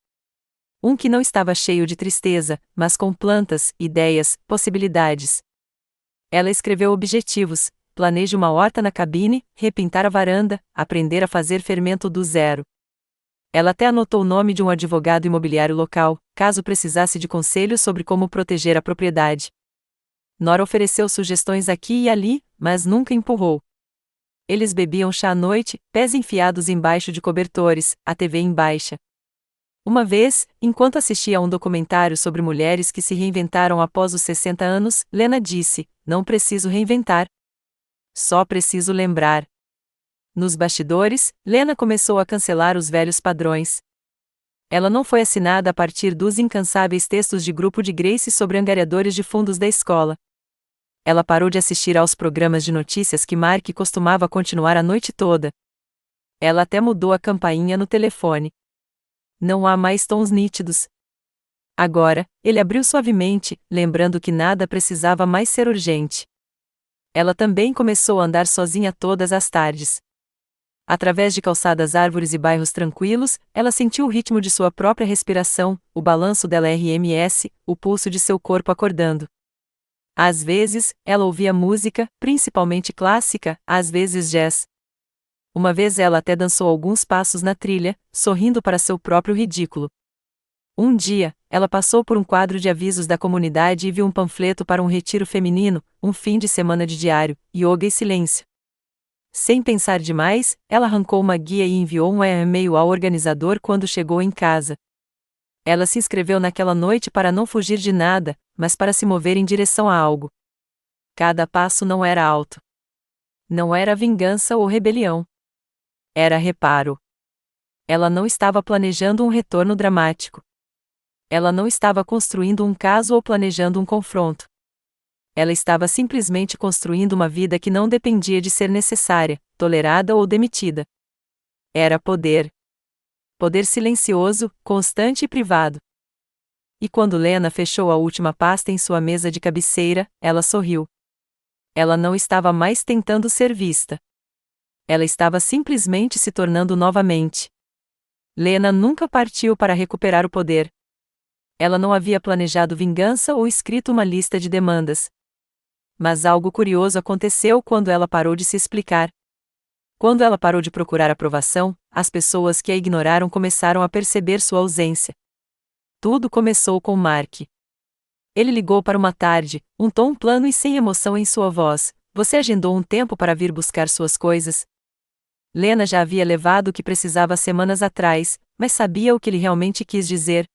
A: Um que não estava cheio de tristeza, mas com plantas, ideias, possibilidades. Ela escreveu objetivos: planeje uma horta na cabine, repintar a varanda, aprender a fazer fermento do zero. Ela até anotou o nome de um advogado imobiliário local, caso precisasse de conselhos sobre como proteger a propriedade. Nora ofereceu sugestões aqui e ali, mas nunca empurrou. Eles bebiam chá à noite, pés enfiados embaixo de cobertores, a TV em baixa. Uma vez, enquanto assistia a um documentário sobre mulheres que se reinventaram após os 60 anos, Lena disse: não preciso reinventar. Só preciso lembrar. Nos bastidores, Lena começou a cancelar os velhos padrões. Ela não foi assinada a partir dos incansáveis textos de grupo de Grace sobre angariadores de fundos da escola. Ela parou de assistir aos programas de notícias que Mark costumava continuar a noite toda. Ela até mudou a campainha no telefone. Não há mais tons nítidos. Agora, ele abriu suavemente, lembrando que nada precisava mais ser urgente. Ela também começou a andar sozinha todas as tardes. Através de calçadas, árvores e bairros tranquilos, ela sentiu o ritmo de sua própria respiração, o balanço dela RMS, o pulso de seu corpo acordando. Às vezes, ela ouvia música, principalmente clássica, às vezes jazz. Uma vez ela até dançou alguns passos na trilha, sorrindo para seu próprio ridículo. Um dia, ela passou por um quadro de avisos da comunidade e viu um panfleto para um retiro feminino, um fim de semana de diário, yoga e silêncio. Sem pensar demais, ela arrancou uma guia e enviou um e-mail ao organizador quando chegou em casa. Ela se inscreveu naquela noite para não fugir de nada, mas para se mover em direção a algo. Cada passo não era alto. Não era vingança ou rebelião. Era reparo. Ela não estava planejando um retorno dramático. Ela não estava construindo um caso ou planejando um confronto. Ela estava simplesmente construindo uma vida que não dependia de ser necessária, tolerada ou demitida. Era poder. Poder silencioso, constante e privado. E quando Lena fechou a última pasta em sua mesa de cabeceira, ela sorriu. Ela não estava mais tentando ser vista. Ela estava simplesmente se tornando novamente. Lena nunca partiu para recuperar o poder. Ela não havia planejado vingança ou escrito uma lista de demandas. Mas algo curioso aconteceu quando ela parou de se explicar. Quando ela parou de procurar aprovação, as pessoas que a ignoraram começaram a perceber sua ausência. Tudo começou com Mark. Ele ligou para uma tarde, um tom plano e sem emoção em sua voz: você agendou um tempo para vir buscar suas coisas? Lena já havia levado o que precisava semanas atrás, mas sabia o que ele realmente quis dizer.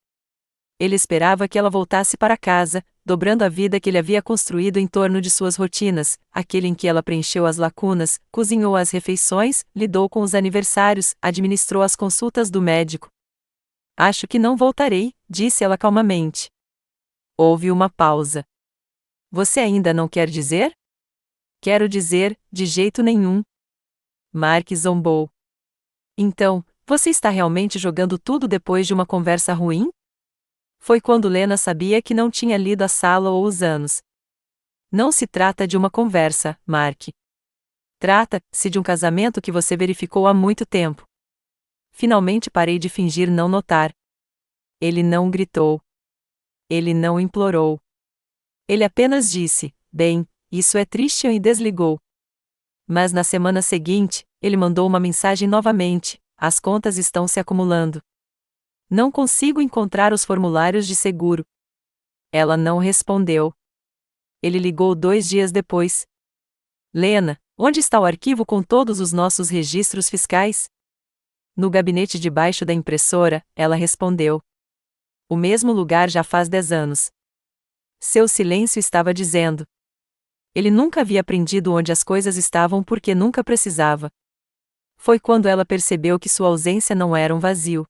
A: Ele esperava que ela voltasse para casa, dobrando a vida que ele havia construído em torno de suas rotinas, aquele em que ela preencheu as lacunas, cozinhou as refeições, lidou com os aniversários, administrou as consultas do médico. Acho que não voltarei, disse ela calmamente. Houve uma pausa. Você ainda não quer dizer? Quero dizer, de jeito nenhum. Mark zombou. Então, você está realmente jogando tudo depois de uma conversa ruim? Foi quando Lena sabia que não tinha lido a sala ou os anos. Não se trata de uma conversa, Mark. Trata-se de um casamento que você verificou há muito tempo. Finalmente parei de fingir não notar. Ele não gritou. Ele não implorou. Ele apenas disse, bem, isso é triste e desligou. Mas na semana seguinte, ele mandou uma mensagem novamente, as contas estão se acumulando. Não consigo encontrar os formulários de seguro. Ela não respondeu. Ele ligou 2 dias depois. Lena, onde está o arquivo com todos os nossos registros fiscais? No gabinete debaixo da impressora, ela respondeu. O mesmo lugar já faz 10 anos. Seu silêncio estava dizendo. Ele nunca havia aprendido onde as coisas estavam porque nunca precisava. Foi quando ela percebeu que sua ausência não era um vazio.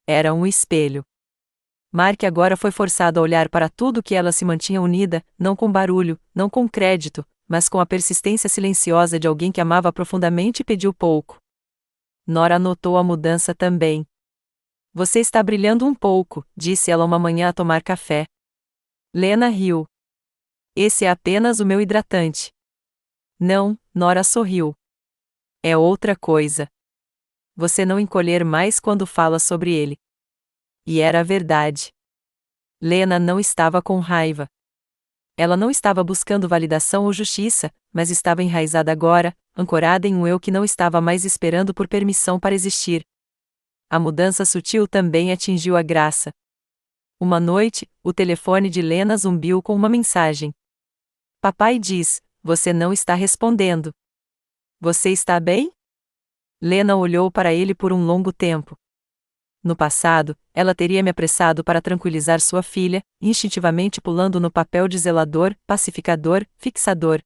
A: Era um espelho. Mark agora foi forçado a olhar para tudo que ela se mantinha unida, não com barulho, não com crédito, mas com a persistência silenciosa de alguém que amava profundamente e pediu pouco. Nora notou a mudança também. Você está brilhando um pouco, disse ela uma manhã a tomar café. Lena riu. Esse é apenas o meu hidratante. Não, Nora sorriu. É outra coisa. Você não encolher mais quando fala sobre ele. E era verdade. Lena não estava com raiva. Ela não estava buscando validação ou justiça, mas estava enraizada agora, ancorada em um eu que não estava mais esperando por permissão para existir. A mudança sutil também atingiu a graça. Uma noite, o telefone de Lena zumbiu com uma mensagem. Papai diz, você não está respondendo. Você está bem? Lena olhou para ele por um longo tempo. No passado, ela teria me apressado para tranquilizar sua filha, instintivamente pulando no papel de zelador, pacificador, fixador.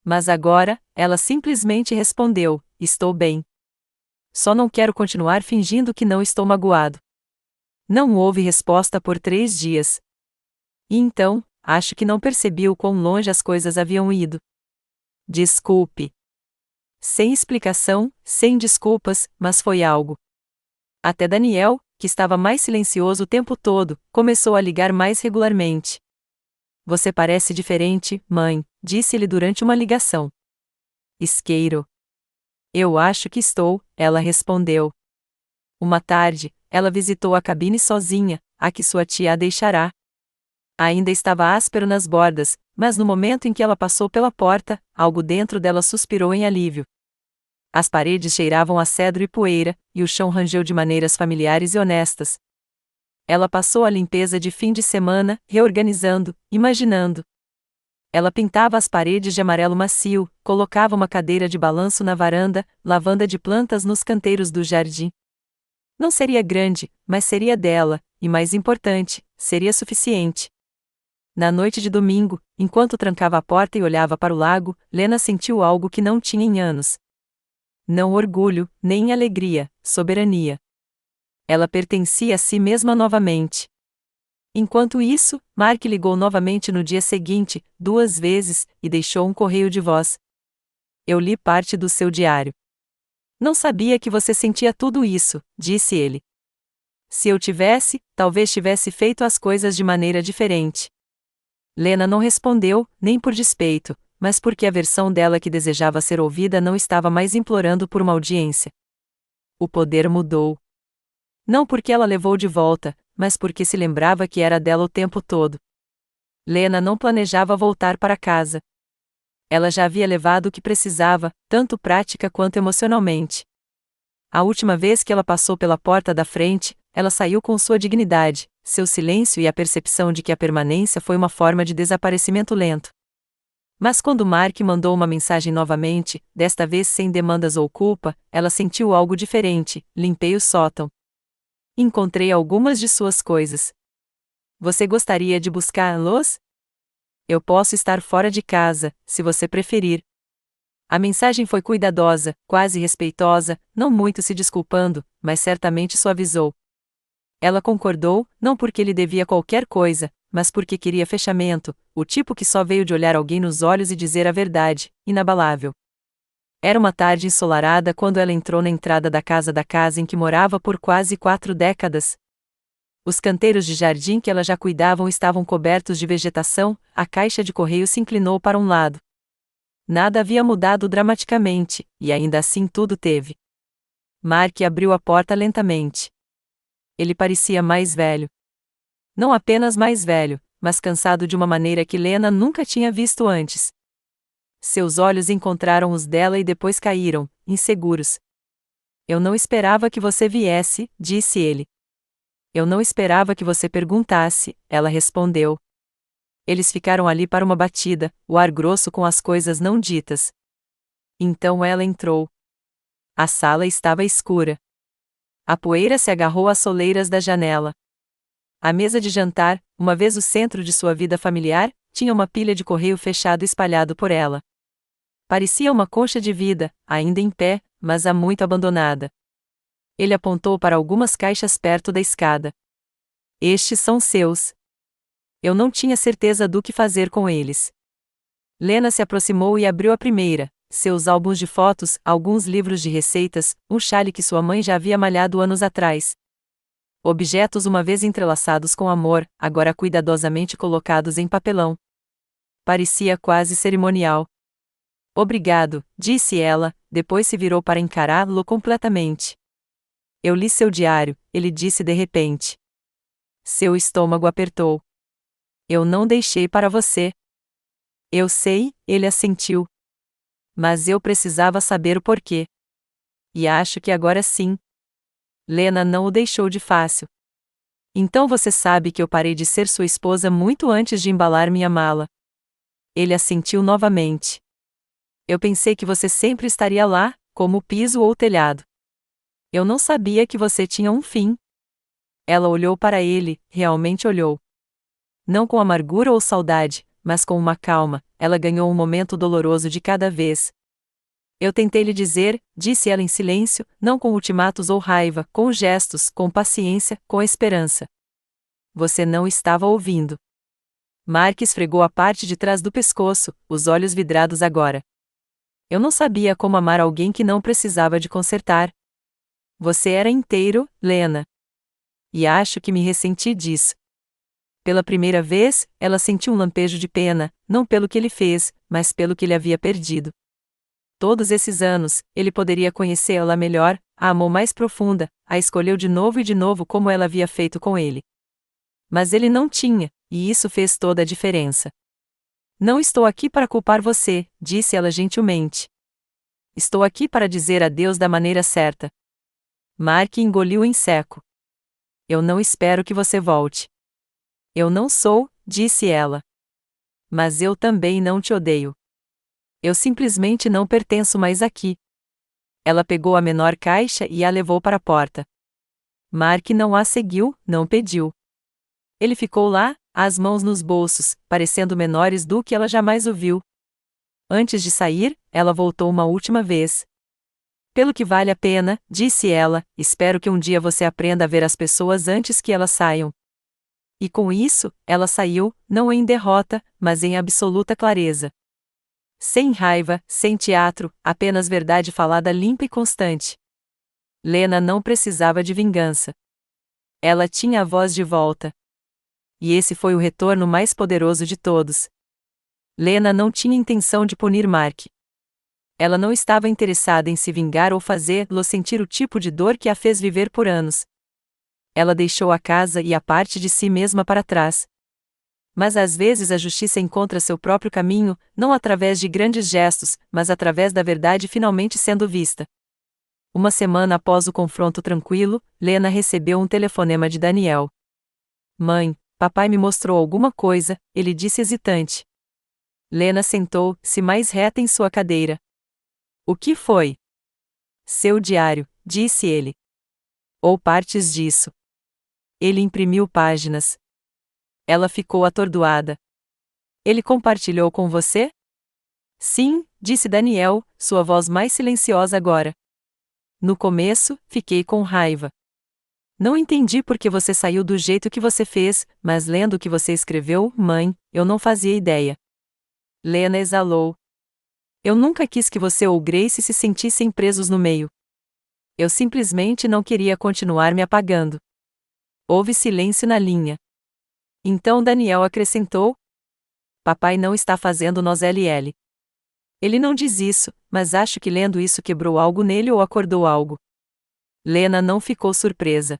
A: Mas agora, ela simplesmente respondeu, estou bem. Só não quero continuar fingindo que não estou magoado. Não houve resposta por 3 dias. E então, acho que não percebi o quão longe as coisas haviam ido. Desculpe. Sem explicação, sem desculpas, mas foi algo. Até Daniel, que estava mais silencioso o tempo todo, começou a ligar mais regularmente. Você parece diferente, mãe, disse-lhe durante uma ligação. Isqueiro. Eu acho que estou, ela respondeu. Uma tarde, ela visitou a cabine sozinha, a que sua tia a deixará. Ainda estava áspero nas bordas, mas no momento em que ela passou pela porta, algo dentro dela suspirou em alívio. As paredes cheiravam a cedro e poeira, e o chão rangeu de maneiras familiares e honestas. Ela passou a limpeza de fim de semana, reorganizando, imaginando. Ela pintava as paredes de amarelo macio, colocava uma cadeira de balanço na varanda, lavanda de plantas nos canteiros do jardim. Não seria grande, mas seria dela, e mais importante, seria suficiente. Na noite de domingo, enquanto trancava a porta e olhava para o lago, Lena sentiu algo que não tinha em anos. Não orgulho, nem alegria, soberania. Ela pertencia a si mesma novamente. Enquanto isso, Mark ligou novamente no dia seguinte, 2 vezes, e deixou um correio de voz. Eu li parte do seu diário. Não sabia que você sentia tudo isso, disse ele. Se eu tivesse, talvez tivesse feito as coisas de maneira diferente. Lena não respondeu, nem por despeito, mas porque a versão dela que desejava ser ouvida não estava mais implorando por uma audiência. O poder mudou. Não porque ela levou de volta, mas porque se lembrava que era dela o tempo todo. Lena não planejava voltar para casa. Ela já havia levado o que precisava, tanto prática quanto emocionalmente. A última vez que ela passou pela porta da frente, ela saiu com sua dignidade, seu silêncio e a percepção de que a permanência foi uma forma de desaparecimento lento. Mas quando Mark mandou uma mensagem novamente, desta vez sem demandas ou culpa, ela sentiu algo diferente. Limpei o sótão. Encontrei algumas de suas coisas. Você gostaria de buscar a luz? Eu posso estar fora de casa, se você preferir. A mensagem foi cuidadosa, quase respeitosa, não muito se desculpando, mas certamente suavizou. Ela concordou, não porque lhe devia qualquer coisa, mas porque queria fechamento, o tipo que só veio de olhar alguém nos olhos e dizer a verdade, inabalável. Era uma tarde ensolarada quando ela entrou na entrada da casa em que morava por quase 4 décadas. Os canteiros de jardim que ela já cuidavam estavam cobertos de vegetação, a caixa de correio se inclinou para um lado. Nada havia mudado dramaticamente, e ainda assim tudo teve. Mark abriu a porta lentamente. Ele parecia mais velho. Não apenas mais velho, mas cansado de uma maneira que Lena nunca tinha visto antes. Seus olhos encontraram os dela e depois caíram, inseguros. Eu não esperava que você viesse, disse ele. Eu não esperava que você perguntasse, ela respondeu. Eles ficaram ali para uma batida, o ar grosso com as coisas não ditas. Então ela entrou. A sala estava escura. A poeira se agarrou às soleiras da janela. A mesa de jantar, uma vez o centro de sua vida familiar, tinha uma pilha de correio fechado espalhado por ela. Parecia uma concha de vida, ainda em pé, mas há muito abandonada. Ele apontou para algumas caixas perto da escada. Estes são seus. Eu não tinha certeza do que fazer com eles. Lena se aproximou e abriu a primeira, seus álbuns de fotos, alguns livros de receitas, um chale que sua mãe já havia malhado anos atrás. Objetos uma vez entrelaçados com amor, agora cuidadosamente colocados em papelão. Parecia quase cerimonial. Obrigado, disse ela, depois se virou para encará-lo completamente. Eu li seu diário, ele disse de repente. Seu estômago apertou. Eu não deixei para você. Eu sei, ele assentiu. Mas eu precisava saber o porquê. E acho que agora sim. Lena não o deixou de fácil. Então você sabe que eu parei de ser sua esposa muito antes de embalar minha mala. Ele assentiu novamente. Eu pensei que você sempre estaria lá, como o piso ou o telhado. Eu não sabia que você tinha um fim. Ela olhou para ele, realmente olhou. Não com amargura ou saudade, mas com uma calma, ela ganhou um momento doloroso de cada vez. Eu tentei lhe dizer, disse ela em silêncio, não com ultimatos ou raiva, com gestos, com paciência, com esperança. Você não estava ouvindo. Mark esfregou a parte de trás do pescoço, os olhos vidrados agora. Eu não sabia como amar alguém que não precisava de consertar. Você era inteiro, Lena. E acho que me ressenti disso. Pela primeira vez, ela sentiu um lampejo de pena, não pelo que ele fez, mas pelo que ele havia perdido. Todos esses anos, ele poderia conhecê-la melhor, a amou mais profunda, a escolheu de novo como ela havia feito com ele. Mas ele não tinha, e isso fez toda a diferença. Não estou aqui para culpar você, disse ela gentilmente. Estou aqui para dizer adeus da maneira certa. Mark engoliu em seco. Eu não espero que você volte. Eu não sou, disse ela. Mas eu também não te odeio. Eu simplesmente não pertenço mais aqui. Ela pegou a menor caixa e a levou para a porta. Mark não a seguiu, não pediu. Ele ficou lá, as mãos nos bolsos, parecendo menores do que ela jamais o viu. Antes de sair, ela voltou uma última vez. Pelo que vale a pena, disse ela, espero que um dia você aprenda a ver as pessoas antes que elas saiam. E com isso, ela saiu, não em derrota, mas em absoluta clareza. Sem raiva, sem teatro, apenas verdade falada limpa e constante. Lena não precisava de vingança. Ela tinha a voz de volta. E esse foi o retorno mais poderoso de todos. Lena não tinha intenção de punir Mark. Ela não estava interessada em se vingar ou fazê-lo sentir o tipo de dor que a fez viver por anos. Ela deixou a casa e a parte de si mesma para trás. Mas às vezes a justiça encontra seu próprio caminho, não através de grandes gestos, mas através da verdade finalmente sendo vista. Uma semana após o confronto tranquilo, Lena recebeu um telefonema de Daniel. Mãe, papai me mostrou alguma coisa, ele disse hesitante. Lena sentou-se mais reta em sua cadeira. O que foi? Seu diário, disse ele. Ou partes disso. Ele imprimiu páginas. Ela ficou atordoada. Ele compartilhou com você? Sim, disse Daniel, sua voz mais silenciosa agora. No começo, fiquei com raiva. Não entendi por que você saiu do jeito que você fez, mas lendo o que você escreveu, mãe, eu não fazia ideia. Lena exalou. Eu nunca quis que você ou Grace se sentissem presos no meio. Eu simplesmente não queria continuar me apagando. Houve silêncio na linha. Então Daniel acrescentou: Papai não está fazendo nós LL. Ele não diz isso, mas acho que lendo isso quebrou algo nele ou acordou algo. Lena não ficou surpresa.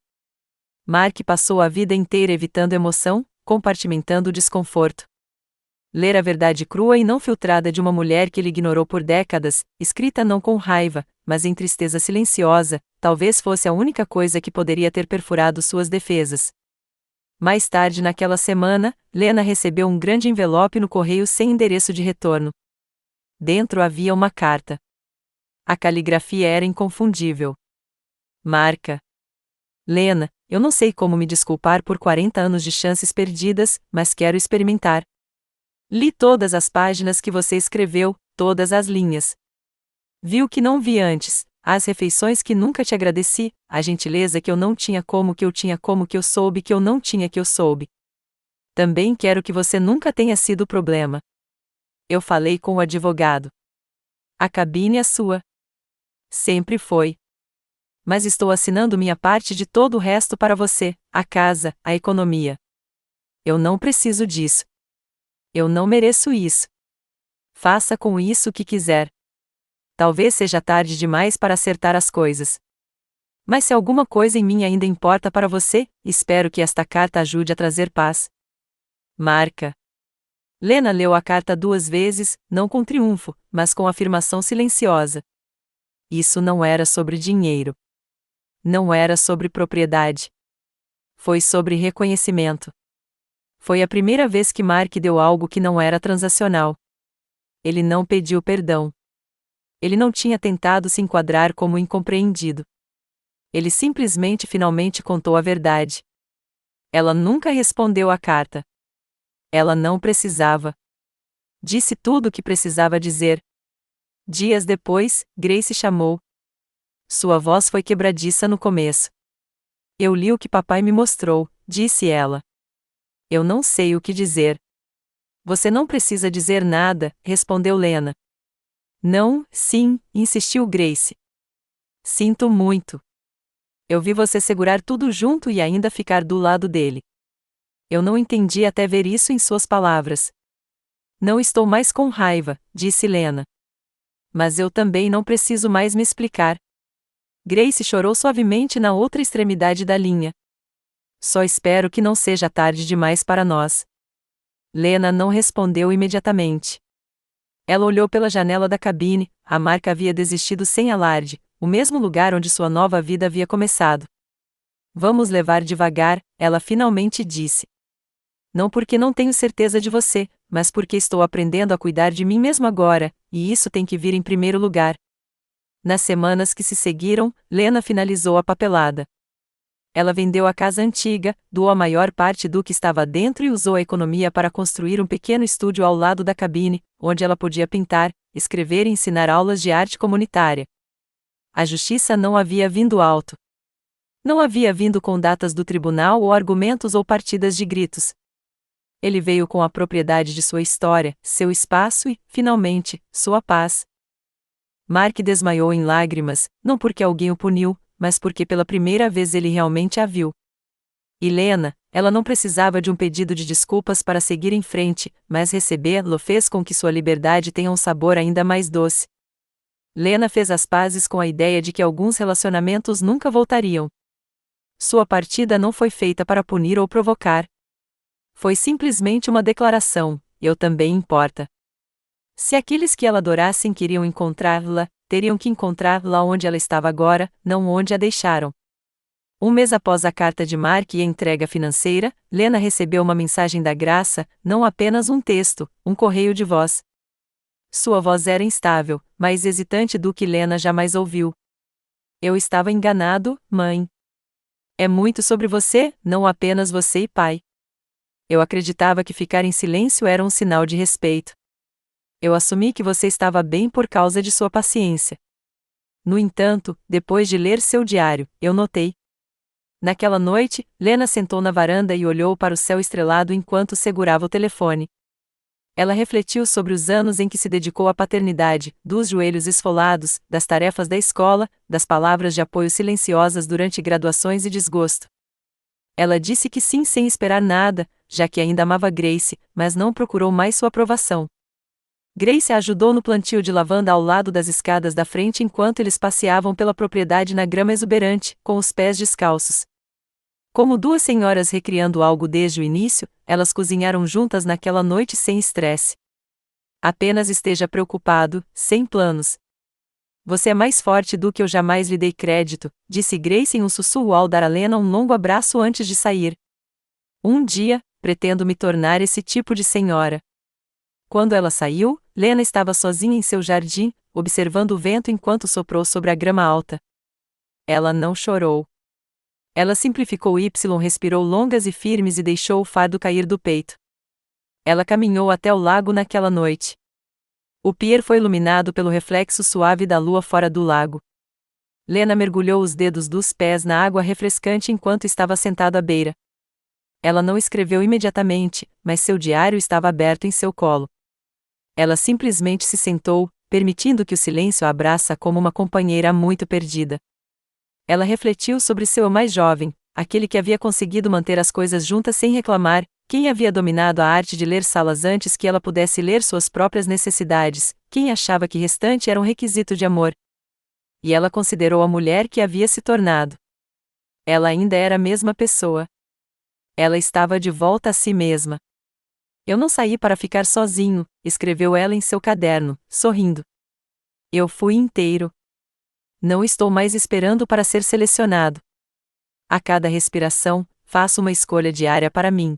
A: Mark passou a vida inteira evitando emoção, compartimentando o desconforto. Ler a verdade crua e não filtrada de uma mulher que ele ignorou por décadas, escrita não com raiva, mas em tristeza silenciosa, talvez fosse a única coisa que poderia ter perfurado suas defesas. Mais tarde naquela semana, Lena recebeu um grande envelope no correio sem endereço de retorno. Dentro havia uma carta. A caligrafia era inconfundível. Marca. Lena, eu não sei como me desculpar por 40 anos de chances perdidas, mas quero experimentar. Li todas as páginas que você escreveu, todas as linhas. Vi o que não vi antes, as refeições que nunca te agradeci, a gentileza que eu não tinha como que eu tinha como que eu soube que eu não tinha que eu soube. Também quero que você nunca tenha sido o problema. Eu falei com o advogado. A cabine é sua. Sempre foi. Mas estou assinando minha parte de todo o resto para você, a casa, a economia. Eu não preciso disso. Eu não mereço isso. Faça com isso o que quiser. Talvez seja tarde demais para acertar as coisas. Mas se alguma coisa em mim ainda importa para você, espero que esta carta ajude a trazer paz. Marca. Lena leu a carta 2 vezes, não com triunfo, mas com afirmação silenciosa. Isso não era sobre dinheiro. Não era sobre propriedade. Foi sobre reconhecimento. Foi a primeira vez que Mark deu algo que não era transacional. Ele não pediu perdão. Ele não tinha tentado se enquadrar como incompreendido. Ele simplesmente finalmente contou a verdade. Ela nunca respondeu à carta. Ela não precisava. Disse tudo o que precisava dizer. Dias depois, Grace chamou. Sua voz foi quebradiça no começo. Eu li o que papai me mostrou, disse ela. Eu não sei o que dizer. Você não precisa dizer nada, respondeu Lena. Não, sim, insistiu Grace. Sinto muito. Eu vi você segurar tudo junto e ainda ficar do lado dele. Eu não entendi até ver isso em suas palavras. Não estou mais com raiva, disse Lena. Mas eu também não preciso mais me explicar. Grace chorou suavemente na outra extremidade da linha. Só espero que não seja tarde demais para nós. Lena não respondeu imediatamente. Ela olhou pela janela da cabine, a Marca havia desistido sem alarde, o mesmo lugar onde sua nova vida havia começado. Vamos levar devagar, ela finalmente disse. Não porque não tenho certeza de você, mas porque estou aprendendo a cuidar de mim mesmo agora, e isso tem que vir em primeiro lugar. Nas semanas que se seguiram, Lena finalizou a papelada. Ela vendeu a casa antiga, doou a maior parte do que estava dentro e usou a economia para construir um pequeno estúdio ao lado da cabine, onde ela podia pintar, escrever e ensinar aulas de arte comunitária. A justiça não havia vindo alto. Não havia vindo com datas do tribunal ou argumentos ou partidas de gritos. Ele veio com a propriedade de sua história, seu espaço e, finalmente, sua paz. Mark desmaiou em lágrimas, não porque alguém o puniu, mas porque pela primeira vez ele realmente a viu. E Lena, ela não precisava de um pedido de desculpas para seguir em frente, mas recebê-lo fez com que sua liberdade tenha um sabor ainda mais doce. Lena fez as pazes com a ideia de que alguns relacionamentos nunca voltariam. Sua partida não foi feita para punir ou provocar. Foi simplesmente uma declaração: eu também importa. Se aqueles que ela adorassem queriam encontrá-la, teriam que encontrá-la onde ela estava agora, não onde a deixaram. Um mês após a carta de Mark e a entrega financeira, Lena recebeu uma mensagem da graça, não apenas um texto, um correio de voz. Sua voz era instável, mais hesitante do que Lena jamais ouviu. Eu estava enganado, mãe. É muito sobre você, não apenas você e pai. Eu acreditava que ficar em silêncio era um sinal de respeito. Eu assumi que você estava bem por causa de sua paciência. No entanto, depois de ler seu diário, eu notei. Naquela noite, Lena sentou na varanda e olhou para o céu estrelado enquanto segurava o telefone. Ela refletiu sobre os anos em que se dedicou à paternidade, dos joelhos esfolados, das tarefas da escola, das palavras de apoio silenciosas durante graduações e desgosto. Ela disse que sim sem esperar nada, já que ainda amava Grace, mas não procurou mais sua aprovação. Grace a ajudou no plantio de lavanda ao lado das escadas da frente enquanto eles passeavam pela propriedade na grama exuberante, com os pés descalços. Como duas senhoras recriando algo desde o início, elas cozinharam juntas naquela noite sem estresse. Apenas esteja preocupado, sem planos. Você é mais forte do que eu jamais lhe dei crédito, disse Grace em um sussurro ao dar a Lena um longo abraço antes de sair. Um dia, pretendo me tornar esse tipo de senhora. Quando ela saiu, Lena estava sozinha em seu jardim, observando o vento enquanto soprou sobre a grama alta. Ela não chorou. Ela simplificou respirou longas e firmes e deixou o fardo cair do peito. Ela caminhou até o lago naquela noite. O pier foi iluminado pelo reflexo suave da lua fora do lago. Lena mergulhou os dedos dos pés na água refrescante enquanto estava sentado à beira. Ela não escreveu imediatamente, mas seu diário estava aberto em seu colo. Ela simplesmente se sentou, permitindo que o silêncio a abraça como uma companheira muito perdida. Ela refletiu sobre seu eu mais jovem, aquele que havia conseguido manter as coisas juntas sem reclamar, quem havia dominado a arte de ler salas antes que ela pudesse ler suas próprias necessidades, quem achava que restante era um requisito de amor. E ela considerou a mulher que havia se tornado. Ela ainda era a mesma pessoa. Ela estava de volta a si mesma. Eu não saí para ficar sozinho, escreveu ela em seu caderno, sorrindo. Eu fui inteiro. Não estou mais esperando para ser selecionado. A cada respiração, faço uma escolha diária para mim.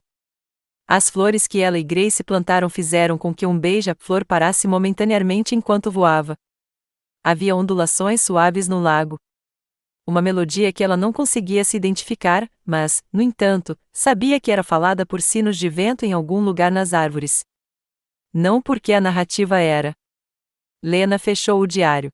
A: As flores que ela e Grace plantaram fizeram com que um beija-flor parasse momentaneamente enquanto voava. Havia ondulações suaves no lago. Uma melodia que ela não conseguia se identificar, mas, no entanto, sabia que era falada por sinos de vento em algum lugar nas árvores. Não porque a narrativa era. Lena fechou o diário.